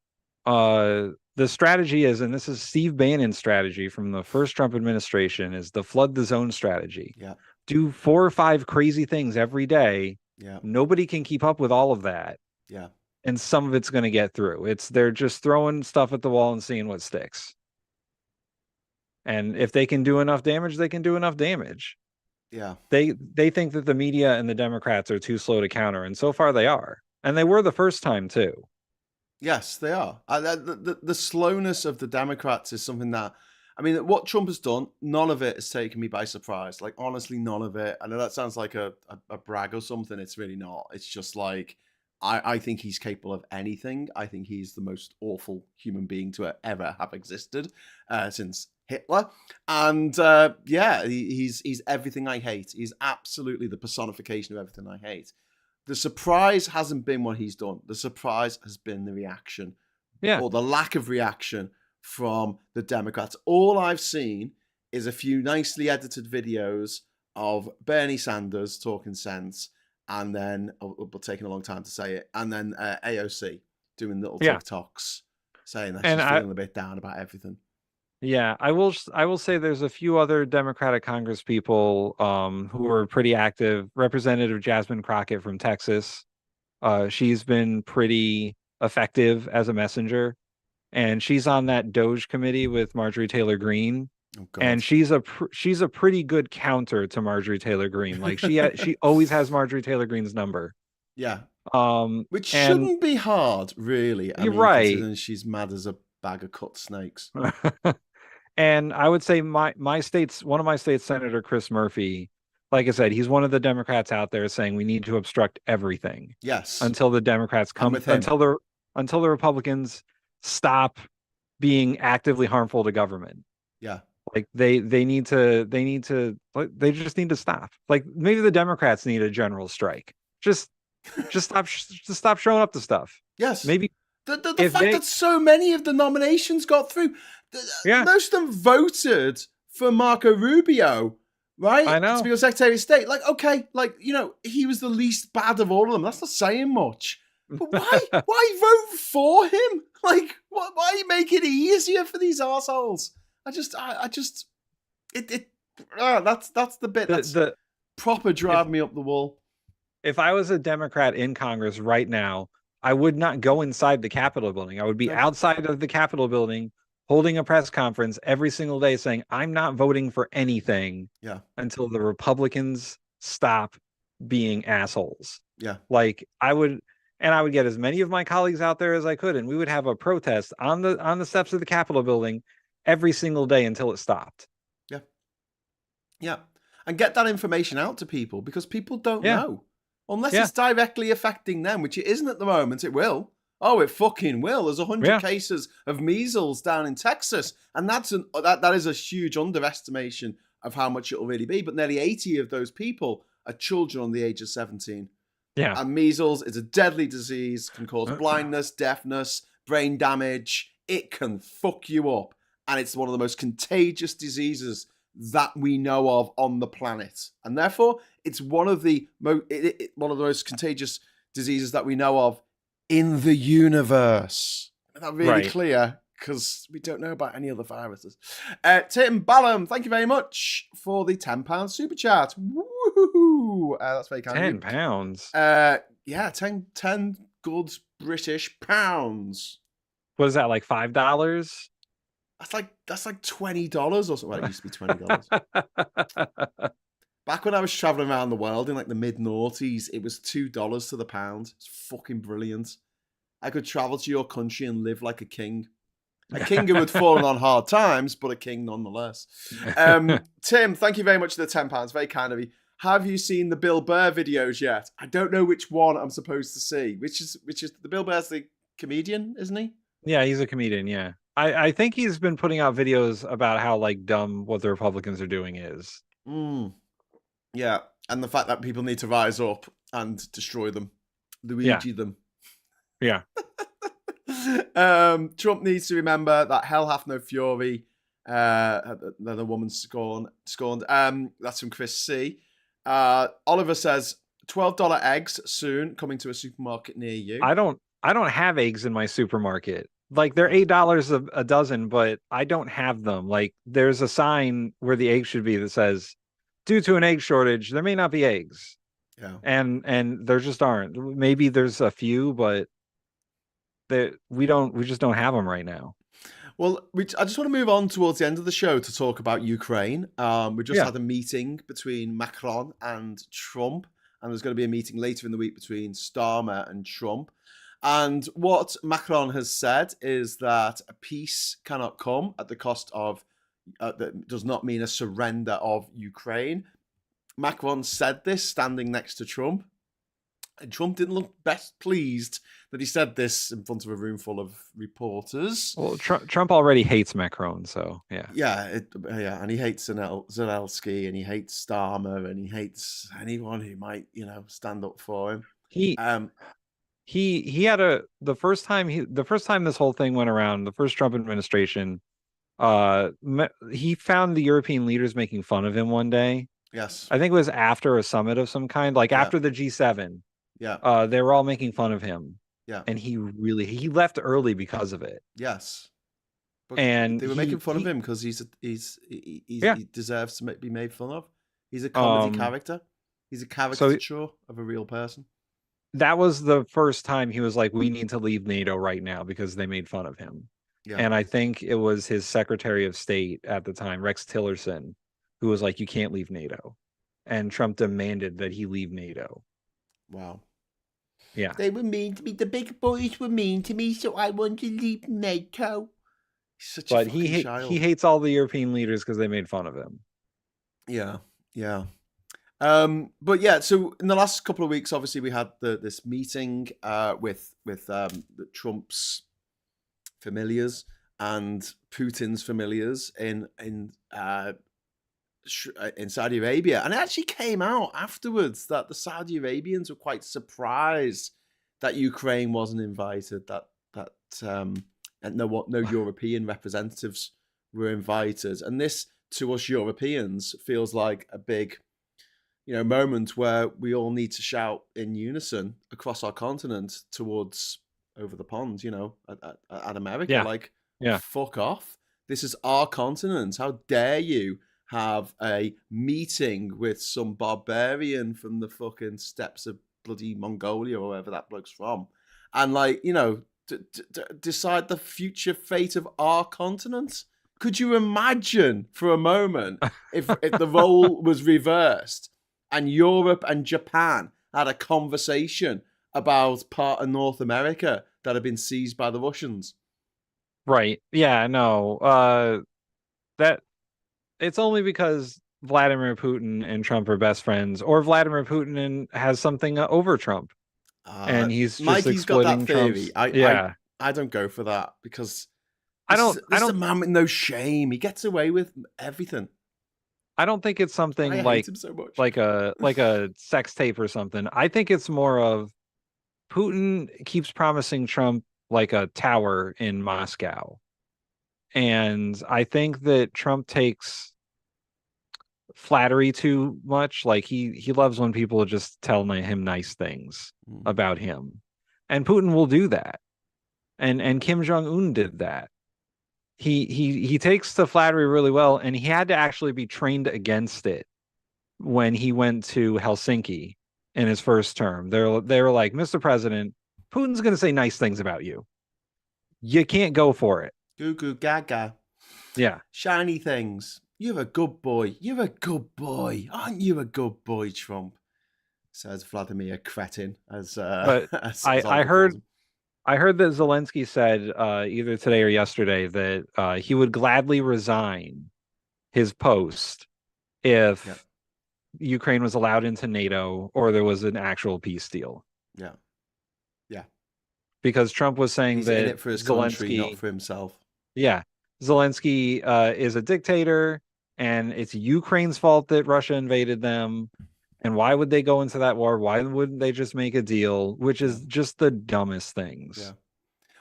the strategy is, and this is Steve Bannon's strategy from the first Trump administration, is the flood the zone strategy. Yeah. Do 4 or 5 crazy things every day. Yeah. Nobody can keep up with all of that. Yeah. And some of it's going to get through. They're just throwing stuff at the wall and seeing what sticks. And if they can do enough damage, they can do enough damage. Yeah. They think that the media and the Democrats are too slow to counter, and so far they are. And they were the first time too. Yes, they are. The slowness of the Democrats is something that, I mean, what Trump has done, none of it has taken me by surprise. Like, honestly, none of it. I know that sounds like a brag or something. It's really not. It's just like, I think he's capable of anything. I think he's the most awful human being to ever have existed since Hitler. And yeah, he's everything I hate. He's absolutely the personification of everything I hate. The surprise hasn't been what he's done. The surprise has been the reaction, or the lack of reaction from the Democrats. All I've seen is a few nicely edited videos of Bernie Sanders talking sense, and then, but taking a long time to say it, and then AOC doing little TikToks saying that she's feeling a bit down about everything. Yeah, I will say there's a few other Democratic Congress people who are pretty active. Representative Jasmine Crockett from Texas. She's been pretty effective as a messenger, and she's on that Doge committee with Marjorie Taylor Greene. Oh, God. And she's a pretty good counter to Marjorie Taylor Greene. Like she always has Marjorie Taylor Greene's number. Yeah. Which shouldn't be hard, really. I mean, right. Considering she's mad as a bag of cut snakes. And I would say one of my state's Senator Chris Murphy, like I said, he's one of the Democrats out there saying we need to obstruct everything. Yes. Until the Democrats come, until the Republicans stop being actively harmful to government. Yeah. Like they just need to stop. Like maybe the Democrats need a general strike. Just stop showing up to stuff. Yes. Maybe the fact that so many of the nominations got through. Most of them voted for Marco Rubio, right? I know. To be Secretary of State. Like, okay, like, you know, he was the least bad of all of them. That's not saying much. But why vote for him? Like, why make it easier for these assholes? That's the bit that's proper drive me up the wall. if I was a Democrat in Congress right now, I would not go inside the Capitol building. I would be No. outside of the Capitol building holding a press conference every single day saying, I'm not voting for anything Yeah. until the Republicans stop being assholes. Yeah. Like I would get as many of my colleagues out there as I could, and we would have a protest on the steps of the Capitol building every single day until it stopped. Yeah. Yeah. And get that information out to people, because people don't know. Unless it's directly affecting them, which it isn't at the moment. It will. Oh, it fucking will. There's 100 cases of measles down in Texas, and that is a huge underestimation of how much it'll really be. But nearly 80 of those people are children on the age of 17. Yeah. And measles is a deadly disease, can cause blindness, deafness, brain damage. It can fuck you up. And it's one of the most contagious diseases that we know of on the planet. And therefore, it's one of the most contagious diseases that we know of in the universe. Is that really clear? Because we don't know about any other viruses. Tim Ballum, thank you very much for the £10 super chat. Woohoo! That's very kind of you. £10. Yeah, 10 good British pounds. What is that, like $5? That's like $20 or something. Well, it used to be $20. Back when I was traveling around the world in like the mid-noughties, it was $2 to the pound. It's fucking brilliant. I could travel to your country and live like a king. A king who had fallen on hard times, but a king nonetheless. Tim, thank you very much for the £10. Very kind of you. Have you seen the Bill Burr videos yet? I don't know which one I'm supposed to see. Which is the Bill Burr's the comedian, isn't he? Yeah, he's a comedian. Yeah, I think he's been putting out videos about how like dumb what the Republicans are doing is. Yeah, and the fact that people need to rise up and destroy them, Luigi them. Yeah. Trump needs to remember that hell hath no fury. The woman scorned. That's from Chris C. Oliver says $12 eggs soon coming to a supermarket near you. I don't have eggs in my supermarket. Like they're $8 a dozen, but I don't have them. Like there's a sign where the egg should be that says, due to an egg shortage, there may not be eggs. Yeah. And there just aren't. Maybe there's a few, but we just don't have them right now. Well, I just want to move on towards the end of the show to talk about Ukraine. We just had a meeting between Macron and Trump, and there's going to be a meeting later in the week between Starmer and Trump. And what Macron has said is that a peace cannot come at the cost of, that does not mean a surrender of Ukraine. Macron said this standing next to Trump. And Trump didn't look best pleased that he said this in front of a room full of reporters. Well, Trump already hates Macron, so yeah. Yeah, and he hates Zelensky, and he hates Starmer, and he hates anyone who might, stand up for him. He had the first time this whole thing went around, the first Trump administration, he found the European leaders making fun of him one day. Yes. I think it was after a summit of some kind, like after the G7. Yeah. They were all making fun of him. Yeah. And he left early because of it. Yes. But and they were making fun of him because he deserves to be made fun of. He's a comedy character. He's a caricature of a real person. That was the first time he was like, we need to leave NATO right now because they made fun of him. Yeah. And I think it was his Secretary of State at the time, Rex Tillerson, who was like, you can't leave NATO. And Trump demanded that he leave NATO. Wow. Yeah. They were mean to me. The big boys were mean to me, so I want to leave NATO. He's such a fucking child. He hates all the European leaders because they made fun of him. Yeah. Yeah. But yeah, so in the last couple of weeks, obviously we had this meeting with Trump's familiars and Putin's familiars in Saudi Arabia, and it actually came out afterwards that the Saudi Arabians were quite surprised that Ukraine wasn't invited, and no European representatives were invited, and this to us Europeans feels like a big moment where we all need to shout in unison across our continent towards over the pond, at America. Fuck off. This is our continent. How dare you have a meeting with some barbarian from the fucking steppes of bloody Mongolia or wherever that bloke's from, and like, decide the future fate of our continent. Could you imagine for a moment if the role was reversed and Europe and Japan had a conversation about part of North America that had been seized by the Russians? Right. Yeah, no. That it's only because Vladimir Putin and Trump are best friends, or Vladimir Putin has something over Trump, and he's just Mikey's got that exploiting theory. Trump's. I don't go for that because I this don't. is a man with no shame. He gets away with everything. I don't think it's something I hate him so much. like a sex tape or something. I think it's more of Putin keeps promising Trump like a tower in Moscow. And I think that Trump takes flattery too much. Like he loves when people just tell him nice things about him. And Putin will do that. And Kim Jong-un did that. He takes to flattery really well, and he had to actually be trained against it when he went to Helsinki in his first term. They were like, Mr. President, Putin's going to say nice things about you. You can't go for it. Goo goo gaga. Yeah. Shiny things. You're a good boy. You're a good boy. Aren't you a good boy, Trump? Says Vladimir Cretin. I heard that Zelensky said either today or yesterday that he would gladly resign his post if Ukraine was allowed into NATO or there was an actual peace deal. Yeah. Yeah. Because Trump was saying he's that in it for his country, not for himself. Yeah. Zelensky is a dictator, and it's Ukraine's fault that Russia invaded them. And why would they go into that war? Why wouldn't they just make a deal? Which is just the dumbest things. Yeah.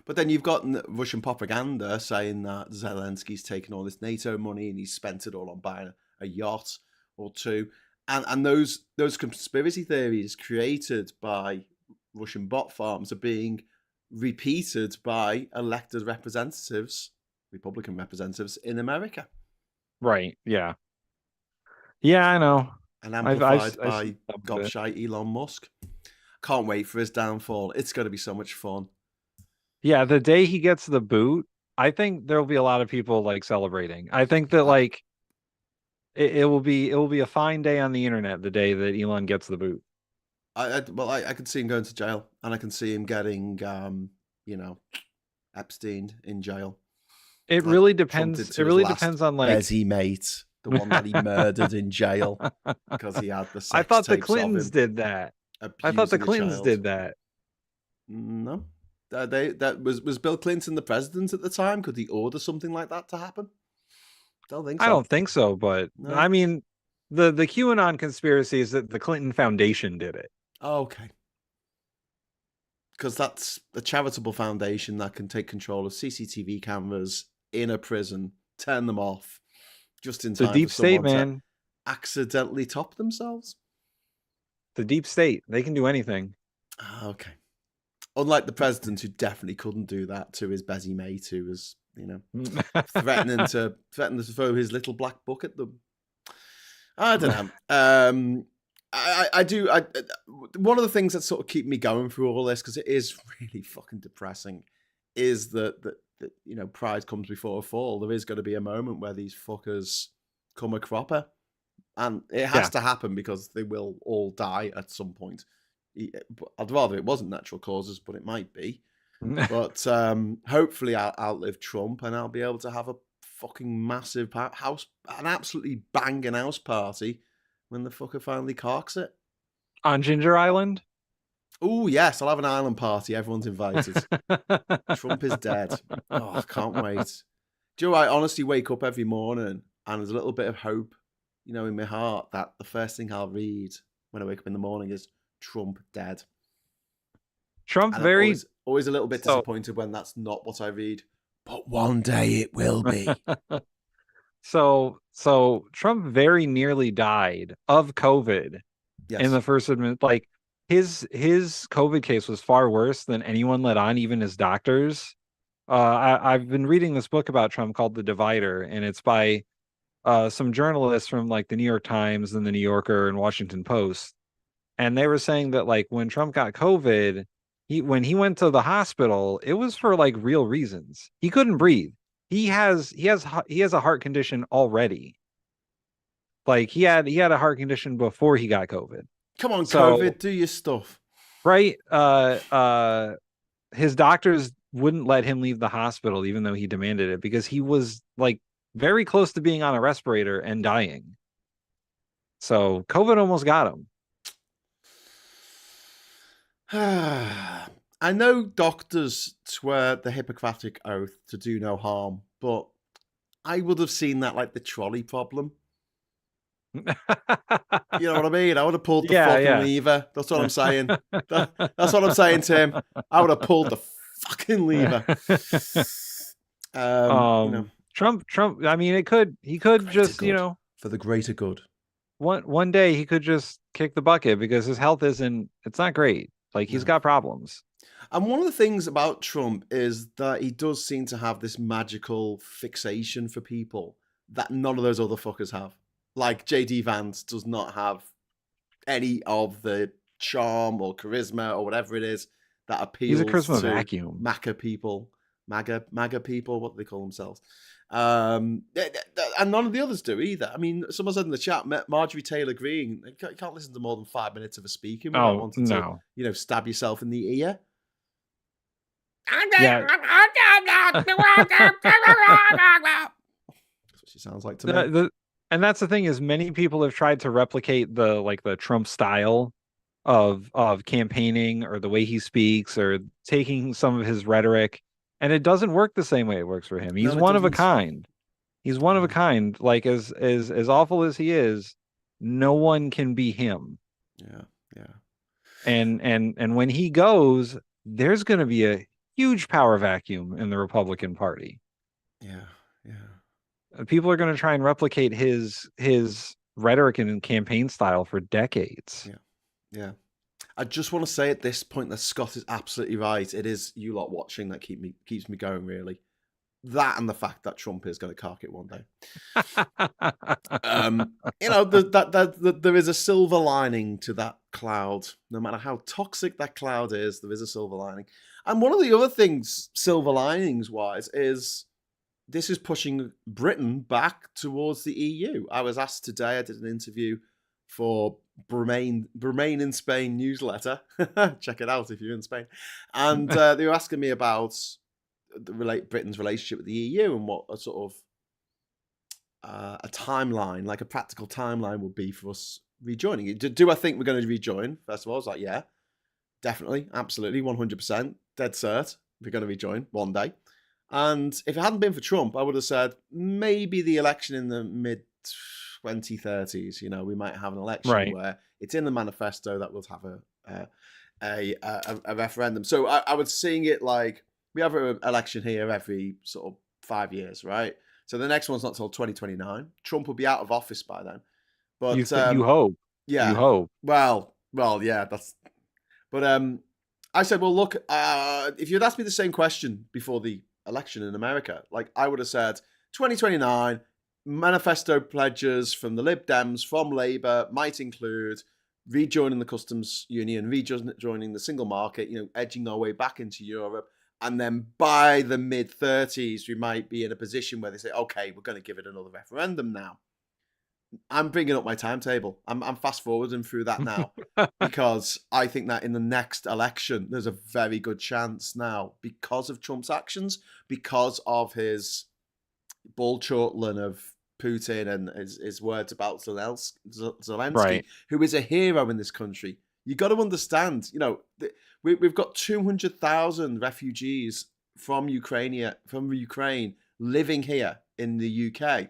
But then you've got Russian propaganda saying that Zelensky's taken all this NATO money and he's spent it all on buying a yacht or two. And those conspiracy theories created by Russian bot farms are being repeated by elected representatives, Republican representatives in America. Right. Yeah. Yeah, I know. And amplified by gobshite Elon Musk. Can't wait for his downfall. It's going to be so much fun. Yeah, the day he gets the boot, I think there'll be a lot of people like celebrating. I think that like it will be a fine day on the internet the day that Elon gets the boot. I could see him going to jail, and I can see him getting Epstein in jail. It really depends. It really depends on like Bezzy mate, the one that he murdered in jail because he had the sex I thought the tapes Clintons of him did that. I thought the Clintons did that. No. Was Bill Clinton the president at the time? Could he order something like that to happen? Don't think so. I don't think so, but no. I mean, the QAnon conspiracy is that the Clinton Foundation did it. Oh, okay. Because that's a charitable foundation that can take control of CCTV cameras in a prison, turn them off, just in time. The deep state, man. Accidentally top themselves. The deep state. They can do anything. Okay. Unlike the president, who definitely couldn't do that to his Bezzy mate, who was, threatening to throw his little black book at them. I don't know. One of the things that sort of keep me going through all this, because it is really fucking depressing, is that pride comes before a fall. There is going to be a moment where these fuckers come a cropper, and it has to happen because they will all die at some point. I'd rather it wasn't natural causes, but it might be. But hopefully I'll outlive Trump, and I'll be able to have a fucking massive an absolutely banging house party when the fucker finally carks it. On Ginger Island? Oh, yes, I'll have an island party. Everyone's invited. Trump is dead. Oh, I can't wait. Do you know, I honestly wake up every morning and there's a little bit of hope, in my heart that the first thing I'll read when I wake up in the morning is Trump dead. Trump and very... always a little bit disappointed when that's not what I read. But one day it will be. So Trump very nearly died of COVID in the first like his COVID case was far worse than anyone let on, even his doctors. I've been reading this book about Trump called The Divider, and it's by some journalists from like the New York Times and the New Yorker and Washington Post. And they were saying that like when Trump got COVID, when he went to the hospital, it was for like real reasons. He couldn't breathe. He has a heart condition already. Like he had a heart condition before he got COVID. Come on, So COVID, do your stuff. right, his doctors wouldn't let him leave the hospital even though he demanded it because he was like very close to being on a respirator and dying. So COVID almost got him. I know doctors swear the Hippocratic Oath to do no harm, but I would have seen that like the trolley problem. You know what I mean? I would have pulled the fucking lever. That's what I'm saying. That's what I'm saying, Tim. I would have pulled the fucking lever. You know, Trump. I mean, he could just, good. For the greater good. One day he could just kick the bucket because his health it's not great. Like he's got problems. And one of the things about Trump is that he does seem to have this magical fixation for people that none of those other fuckers have. Like JD Vance does not have any of the charm or charisma or whatever it is that appeals He's a charisma to vacuum. MAGA people, what do they call themselves? And none of the others do either. I mean, someone said in the chat, Marjorie Taylor Greene, you can't listen to more than 5 minutes of her speaking without wanting to, stab yourself in the ear. Yeah. That's what she sounds like to me. And that's the thing is many people have tried to replicate the Trump style of campaigning or the way he speaks or taking some of his rhetoric, and it doesn't work the same way it works for him. He's one of a kind. He's one of a kind. Like as awful as he is, no one can be him. Yeah. And when he goes, there's going to be a huge power vacuum in the Republican Party. Yeah. People are going to try and replicate his rhetoric and campaign style for decades. Yeah. I just want to say at this point that Scott is absolutely right. It is you lot watching that keeps me going, really. That and the fact that Trump is going to cark it one day. There is a silver lining to that cloud. No matter how toxic that cloud is, there is a silver lining. And one of the other things, silver linings wise, is this is pushing Britain back towards the EU. I was asked today, I did an interview for Remain in Spain newsletter. Check it out if you're in Spain. And they were asking me about Britain's relationship with the EU and what a sort of a timeline, like a practical timeline would be for us rejoining. Do I think we're going to rejoin? First of all, I was like, yeah, definitely, absolutely, 100%, dead cert. We're going to rejoin one day. And if it hadn't been for Trump, I would have said maybe the election in the mid-2030s, we might have an election where it's in the manifesto that we'll have a referendum. So I was seeing it like we have an election here every sort of 5 years, right? So the next one's not till 2029. Trump will be out of office by then. But you hope. Yeah. You hope. Well, yeah, that's... But I said, well, look, if you'd asked me the same question before the election in America, like I would have said 2029 manifesto pledges from the Lib Dems, from Labour, might include rejoining the customs union, rejoining the single market, edging our way back into Europe. And then by the mid-30s, we might be in a position where they say, okay, we're going to give it another referendum now. I'm bringing up my timetable. I'm fast-forwarding through that now because I think that in the next election, there's a very good chance now because of Trump's actions, because of his bull chortling of Putin and his words about Zelensky, who is a hero in this country. You got to understand, we've got 200,000 refugees from Ukraine living here in the UK.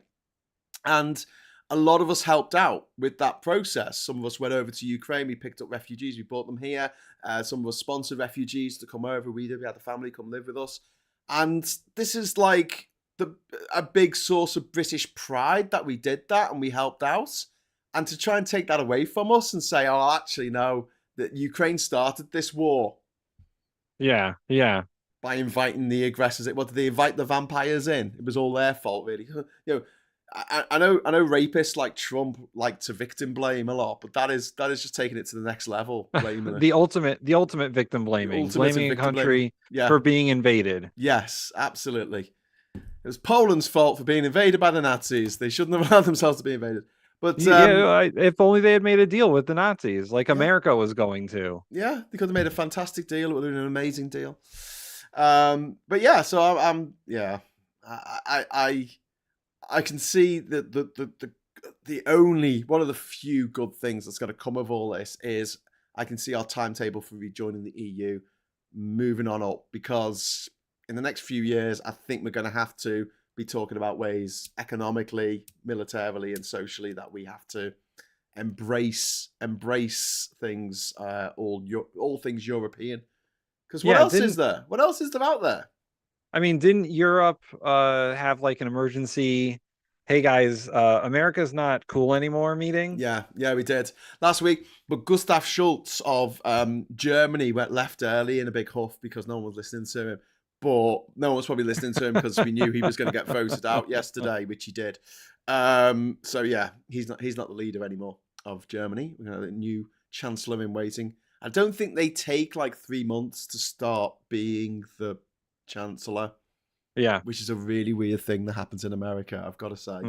And a lot of us helped out with that process. Some of us went over to Ukraine. We picked up refugees. We brought them here. Some of us sponsored refugees to come over. We had the family come live with us. And this is like a big source of British pride that we did that and we helped out. And to try and take that away from us and say, oh, actually, no, that Ukraine started this war. Yeah. By inviting the aggressors. What did they invite the vampires in? It was all their fault, really. I know rapists like Trump like to victim blame a lot, but that is just taking it to the next level, blaming The ultimate victim the blaming, ultimate of blaming a victim blaming. country Yeah. for being invaded. Yes, absolutely. It was Poland's fault for being invaded by the Nazis. They shouldn't have allowed themselves to be invaded. But If only they had made a deal with the Nazis, like America was going to. Yeah, they could have made a fantastic deal. It would have been an amazing deal. But yeah, so I'm yeah, I can see that the only one of the few good things that's going to come of all this is I can see our timetable for rejoining the EU moving on up, because in the next few years, I think we're going to have to be talking about ways economically, militarily, and socially that we have to embrace things, all things European. Because what else is there? What else is there out there? I mean, didn't Europe have like an emergency, hey guys, America's not cool anymore meeting? Yeah, we did last week. But Gustav Schultz of Germany left early in a big huff because no one was listening to him. But no one was probably listening to him because we knew he was going to get voted out yesterday, which he did. So yeah, he's not the leader anymore of Germany. We have a new chancellor in waiting. I don't think they take like 3 months to start being the chancellor. Yeah, which is a really weird thing that happens in America, I've got to say.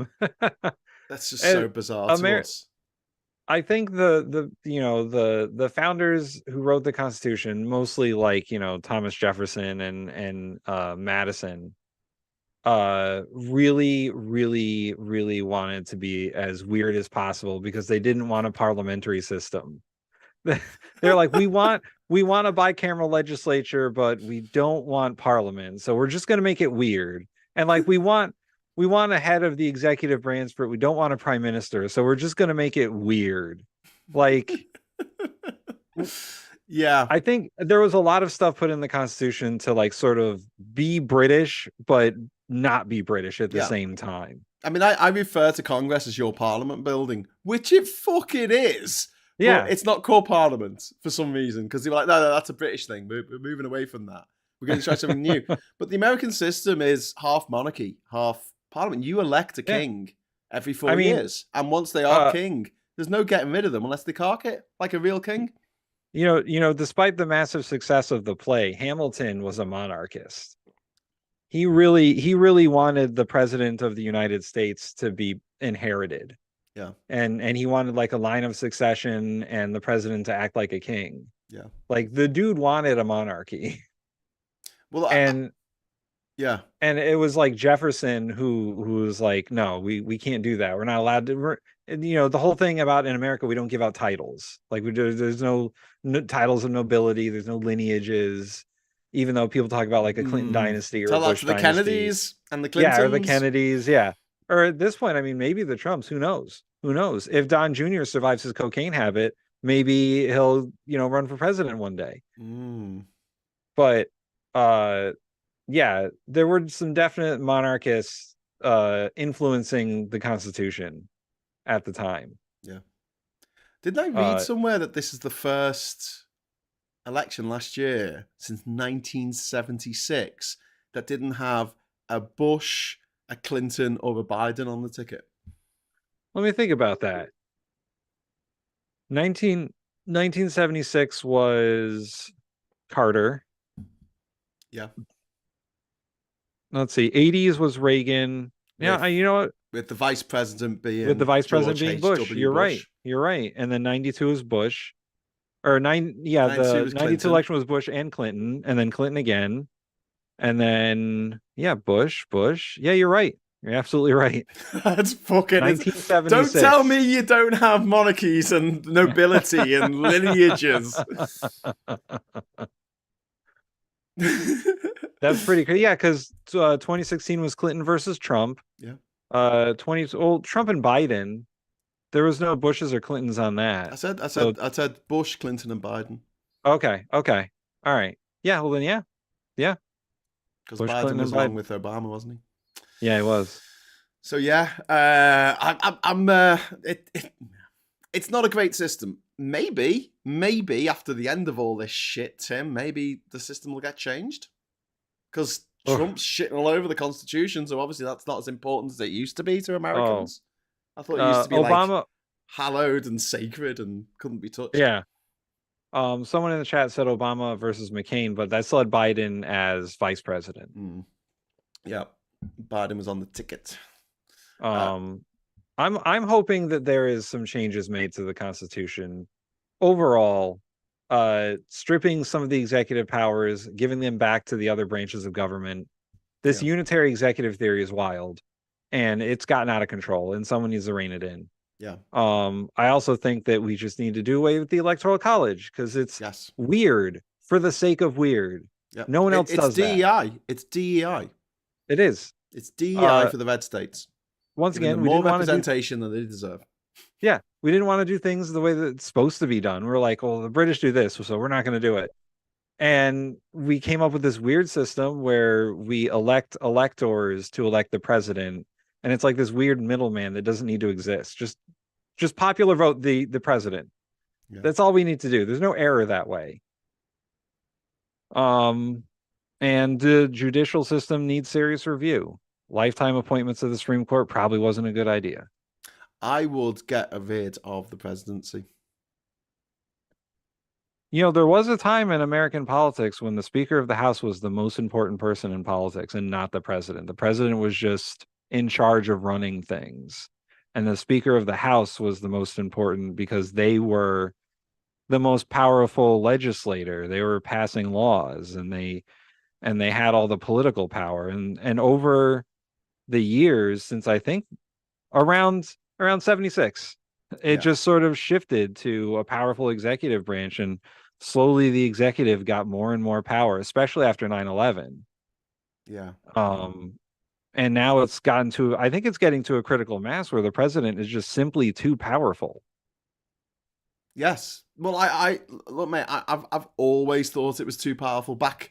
That's just so bizarre to us. I think the founders who wrote the Constitution, mostly like, Thomas Jefferson and Madison, really, really, really wanted to be as weird as possible because they didn't want a parliamentary system. They're like, we want a bicameral legislature, but we don't want parliament. So we're just going to make it weird. And like, we want a head of the executive branch, but we don't want a prime minister. So we're just going to make it weird. Like, yeah, I think there was a lot of stuff put in the Constitution to like sort of be British, but not be British at the same time. I mean, I refer to Congress as your parliament building, which it fucking is. Yeah. But it's not called parliament for some reason, because they were like, no, that's a British thing. We're moving away from that. We're going to try something new. But the American system is half monarchy, half parliament. You elect a king every 4 years. And once they are king, there's no getting rid of them unless they cark it like a real king. Despite the massive success of the play, Hamilton was a monarchist. He really wanted the president of the United States to be inherited. Yeah. And he wanted like a line of succession and the president to act like a king. Yeah. Like the dude wanted a monarchy. Well, and it was like Jefferson who was like, no, we can't do that. We're not allowed to. The whole thing about in America, we don't give out titles. Like there's no titles of nobility. There's no lineages. Even though people talk about like a Clinton dynasty or tell a Bush that to the dynasty. Kennedys and the Clintons. Yeah, or the Kennedys. Yeah. Or at this point, I mean, maybe the Trumps, who knows? If Don Jr. survives his cocaine habit, maybe he'll, run for president one day. But, there were some definite monarchists influencing the Constitution at the time. Yeah. Didn't I read somewhere that this is the first election last year since 1976 that didn't have a Bush, a Clinton, or a Biden on the ticket? Let me think about that. 1976 was Carter. Yeah. Let's see. 80s was Reagan. Yeah, you know what? With the vice president being Bush. You're right. And then 92 was Bush. Or the 92 election was Bush and Clinton, and then Clinton again. And then Bush. Yeah, you're right. You're absolutely right. That's fucking 1976. Don't tell me you don't have monarchies and nobility and lineages. That's pretty crazy. Yeah, because 2016 was Clinton versus Trump. Yeah. Trump and Biden. There was no Bushes or Clintons on that. I said Bush, Clinton, and Biden. Okay. All right. Yeah. Well then, yeah. Because Biden was along with Obama, wasn't he? Yeah, he was. So yeah, it's not a great system. Maybe after the end of all this shit, Tim, maybe the system will get changed. Because Trump's shitting all over the Constitution, so obviously that's not as important as it used to be to Americans. I thought it used to be Obama, like hallowed and sacred and couldn't be touched. yeah. Someone in the chat said Obama versus McCain, but that still had Biden as vice president. Yeah, Biden was on the ticket. I'm hoping that there is some changes made to the Constitution overall, stripping some of the executive powers, giving them back to the other branches of government. This unitary executive theory is wild, and it's gotten out of control, and someone needs to rein it in. Yeah. I also think that we just need to do away with the Electoral College because it's weird for the sake of weird. Yep. No one else does DEI. that. It's DEI. It is. It's DEI for the red states. Once again, more representation than they deserve. Yeah, we didn't want to do things the way that it's supposed to be done. We're like, well, the British do this, so we're not going to do it. And we came up with this weird system where we elect electors to elect the president. And it's like this weird middleman that doesn't need to exist. Just popular vote the president. Yeah. That's all we need to do. There's no error that way. And the judicial system needs serious review. Lifetime appointments to the Supreme Court probably wasn't a good idea. I would get rid of the presidency. You know, there was a time in American politics when the Speaker of the House was the most important person in politics and not the president. The president was just in charge of running things. And the Speaker of the House was the most important because they were the most powerful legislator. They were passing laws and they had all the political power. And over the years, since I think around 76, it just sort of shifted to a powerful executive branch, and slowly the executive got more and more power, especially after 9/11. Yeah. And now it's gotten to, I think it's getting to a critical mass where the president is just simply too powerful. Yes. Well, I look, mate, I've always thought it was too powerful. Back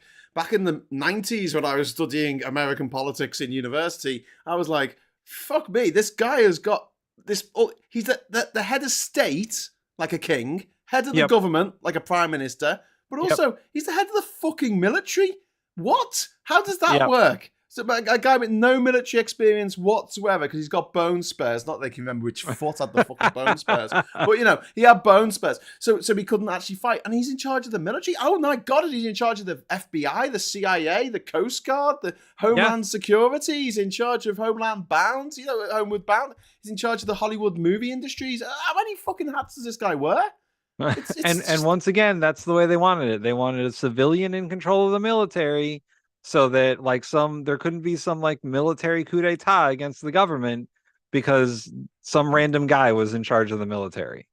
in the 90s when I was studying American politics in university, I was like, fuck me, this guy has got this. He's the head of state, like a king, head of the government, like a prime minister, but also he's the head of the fucking military. What? How does that work? So a guy with no military experience whatsoever, because he's got bone spurs. Not that I can remember which foot had the fucking bone spurs, but you know, he had bone spurs. So he couldn't actually fight, and he's in charge of the military. Oh my God, he's in charge of the FBI, the CIA, the Coast Guard, the Homeland Security. He's in charge of Homeland Bound. You know, Homeward Bound. He's in charge of the Hollywood movie industries. How many fucking hats does this guy wear? And once again, that's the way they wanted it. They wanted a civilian in control of the military, so that like there couldn't be some like military coup d'etat against the government because some random guy was in charge of the military.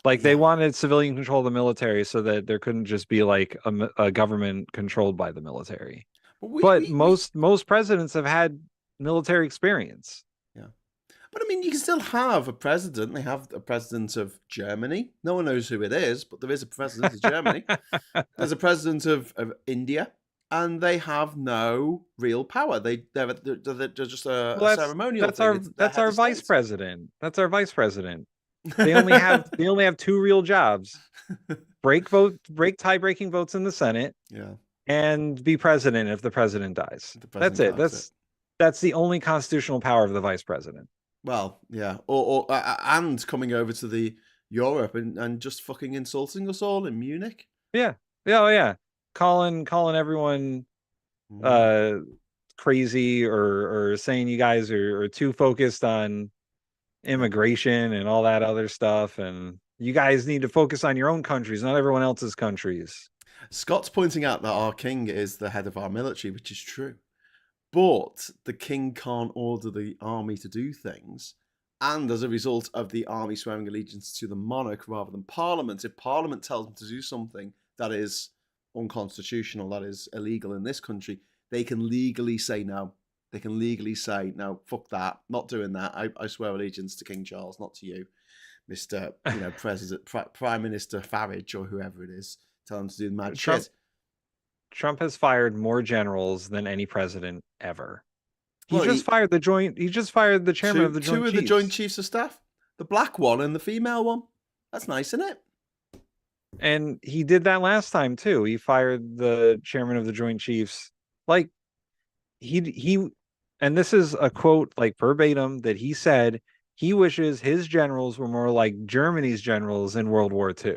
Like they wanted civilian control of the military so that there couldn't just be like a government controlled by the military. But most presidents have had military experience. Yeah. But I mean, you can still have a president. They have a president of Germany. No one knows who it is, but there is a president of Germany. There's a president of India, and they have no real power. They're just a ceremonial thing. That's our vice president. That's our vice president. They only have two real jobs: break tie-breaking votes in the Senate, and be president if the president dies. That's it. That's the only constitutional power of the vice president. Well, yeah, and coming over to the Europe and just fucking insulting us all in Munich. Yeah, calling everyone crazy or saying you guys are too focused on immigration and all that other stuff, and you guys need to focus on your own countries, not everyone else's countries. Scott's pointing out that our king is the head of our military, which is true. But the king can't order the army to do things. And as a result of the army swearing allegiance to the monarch rather than parliament, if parliament tells them to do something that is unconstitutional, that is illegal in this country, they can legally say no. They can legally say, no, fuck that, not doing that. I swear allegiance to King Charles, not to you, Mr. President, Prime Minister Farage or whoever it is. Tell them to do the mad shit. Trump has fired more generals than any president ever. He just fired the chairman of the Joint Chiefs. Two of the Joint Chiefs of Staff. The black one and the female one. That's nice, isn't it? And he did that last time too. He fired the chairman of the Joint Chiefs. Like he and this is a quote like verbatim that he said he wishes his generals were more like Germany's generals in World War II.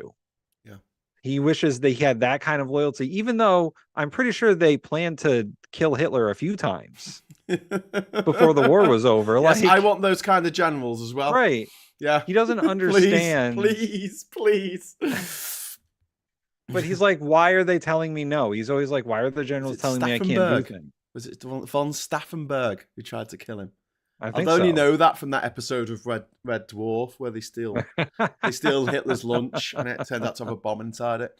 Yeah. He wishes they had that kind of loyalty, even though I'm pretty sure they planned to kill Hitler a few times before the war was over. Yes, like, I want those kind of generals as well. right. Yeah. He doesn't understand. Please. But he's like, why are they telling me no? He's always like, why are the generals telling me I can't do things? Was it von Staffenberg who tried to kill him? I think I'll only so. know that from that episode of Red Dwarf where they steal Hitler's lunch and it turned out to have a bomb inside it.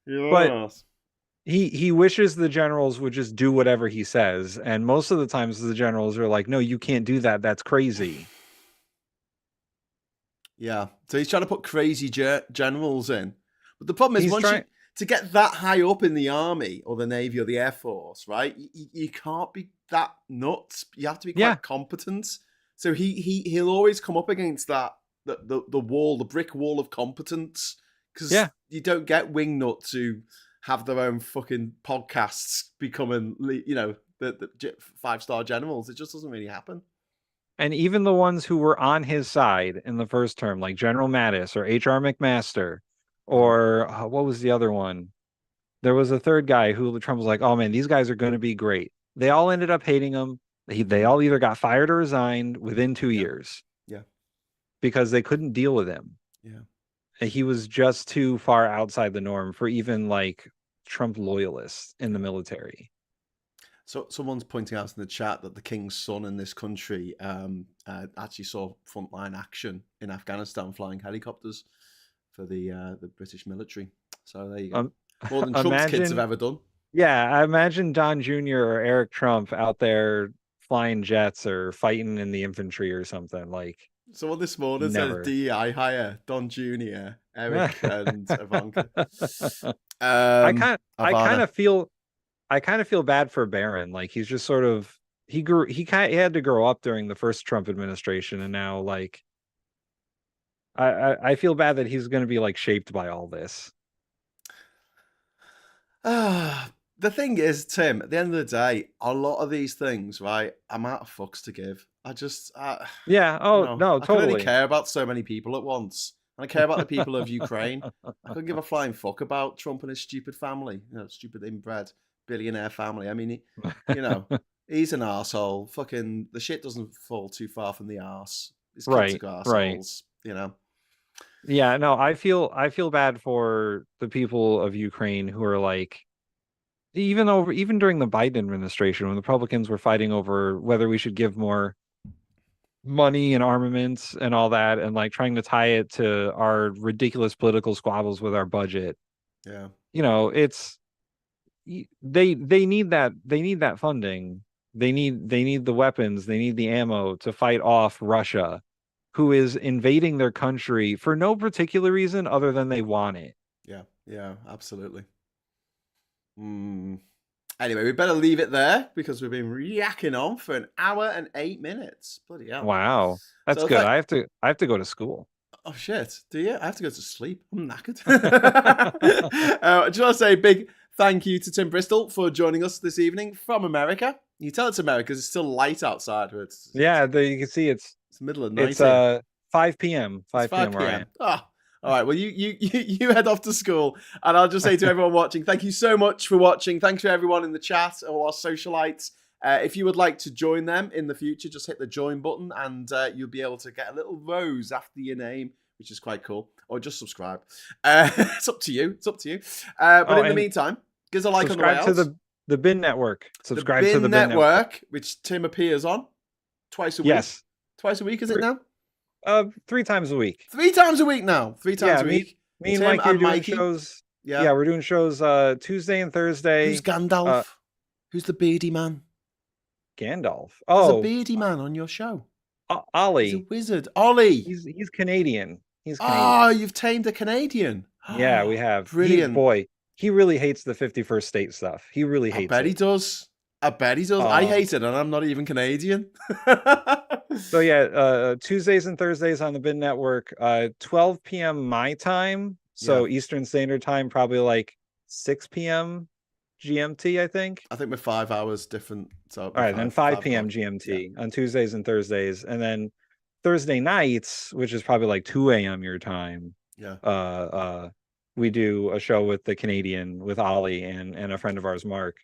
Yes. But he wishes the generals would just do whatever he says, and most of the times the generals are like, no, you can't do that. That's crazy. Yeah. So he's trying to put crazy generals in. But the problem is, to get that high up in the army or the navy or the air force, right? You can't be that nuts. You have to be quite competent. So he'll always come up against that the wall, the brick wall of competence, because you don't get wingnuts who have their own fucking podcasts becoming, the 5-star generals. It just doesn't really happen. And even the ones who were on his side in the first term, like General Mattis or H.R. McMaster. Or what was the other one? There was a third guy who Trump was like, oh man, these guys are going to be great. They all ended up hating him. They all either got fired or resigned within 2 years. Yeah. Because they couldn't deal with him. Yeah. He was just too far outside the norm for even like Trump loyalists in the military. So someone's pointing out in the chat that the king's son in this country actually saw frontline action in Afghanistan flying helicopters for the British military. So there you go. More than Trump's kids have ever done. Yeah, I imagine Don Jr. or Eric Trump out there flying jets or fighting in the infantry or something. Like, someone this morning said DEI hire Don Jr., Eric, and Ivanka. I kind of feel bad for Barron. Like, he's just sort of he had to grow up during the first Trump administration, and now like I feel bad that he's going to be like shaped by all this. The thing is, Tim, at the end of the day, a lot of these things, right, I'm out of fucks to give. I just, no, totally. I can only care about so many people at once. And I care about the people of Ukraine. I couldn't give a flying fuck about Trump and his stupid family, stupid inbred billionaire family. I mean, he's an arsehole. Fucking, the shit doesn't fall too far from the arse. His kids are arseholes, Yeah, no, I feel bad for the people of Ukraine who are like, even during the Biden administration, when the Republicans were fighting over whether we should give more money and armaments and all that, and like trying to tie it to our ridiculous political squabbles with our budget. Yeah. It's they need that funding. They need the weapons, they need the ammo to fight off Russia, who is invading their country for no particular reason other than they want it. Yeah, absolutely. Anyway, we better leave it there because we've been yakking on for 1 hour and 8 minutes. Bloody hell! Wow, that's good. I have to go to school. Oh shit! Do you? I have to go to sleep. I'm knackered. I just want to say a big thank you to Tim Bristol for joining us this evening from America. You tell it's America because it's still light outside. You can see it's the middle of the night. It's 5 p.m. 5 p.m. where I am. All right. Well, you head off to school, and I'll just say to everyone watching, thank you so much for watching. Thanks for everyone in the chat, all our socialites. If you would like to join them in the future, just hit the join button, and you'll be able to get a little rose after your name, which is quite cool. Or just subscribe. It's up to you. But in the meantime, give us a like on the way out. Subscribe to the Bin Network. Subscribe to the Bin Network, which Tim appears on twice a week. Yes. Twice a week, is it now? 3 times a week. 3 times a week now. 3 times a week. Me and Mikey are doing shows. Yeah, we're doing shows Tuesday and Thursday. Who's Gandalf? Who's the beardy man? Gandalf. There's a beardy man on your show. Ollie. He's a wizard. Ollie. He's Canadian. Oh, you've tamed a Canadian. Yeah, we have. Brilliant. He really hates the 51st state stuff. He really hates it. I bet he does. I hate it, and I'm not even Canadian. So yeah, Tuesdays and Thursdays on the Bin Network, 12 p.m. my time, So Eastern Standard Time, probably like 6 p.m. GMT, I think. I think we're 5 hours different. So all right, then 5 p.m. o'clock. GMT on Tuesdays and Thursdays, and then Thursday nights, which is probably like 2 a.m. your time. We do a show with the Canadian, with Ollie and a friend of ours, Mark.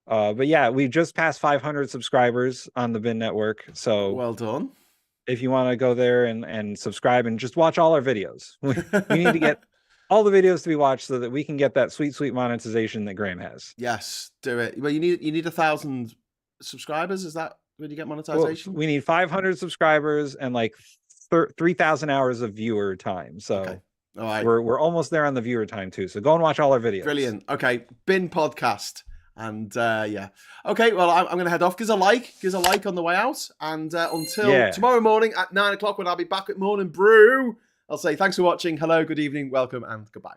But yeah, we just passed 500 subscribers on the Bin Network. So well done. If you want to go there and subscribe and just watch all our videos, we need to get all the videos to be watched so that we can get that sweet monetization that Graham has. Yes, do it. Well, you need 1,000 subscribers. Is that when you get monetization? Well, we need 500 subscribers and like 3,000 hours of viewer time. So okay. All right. We're almost there on the viewer time too. So go and watch all our videos. Brilliant. Okay, Bin podcast. And okay, well, I'm going to head off. Give us a like on the way out. And until tomorrow morning at 9 o'clock, when I'll be back at Morning Brew, I'll say thanks for watching. Hello, good evening, welcome, and goodbye.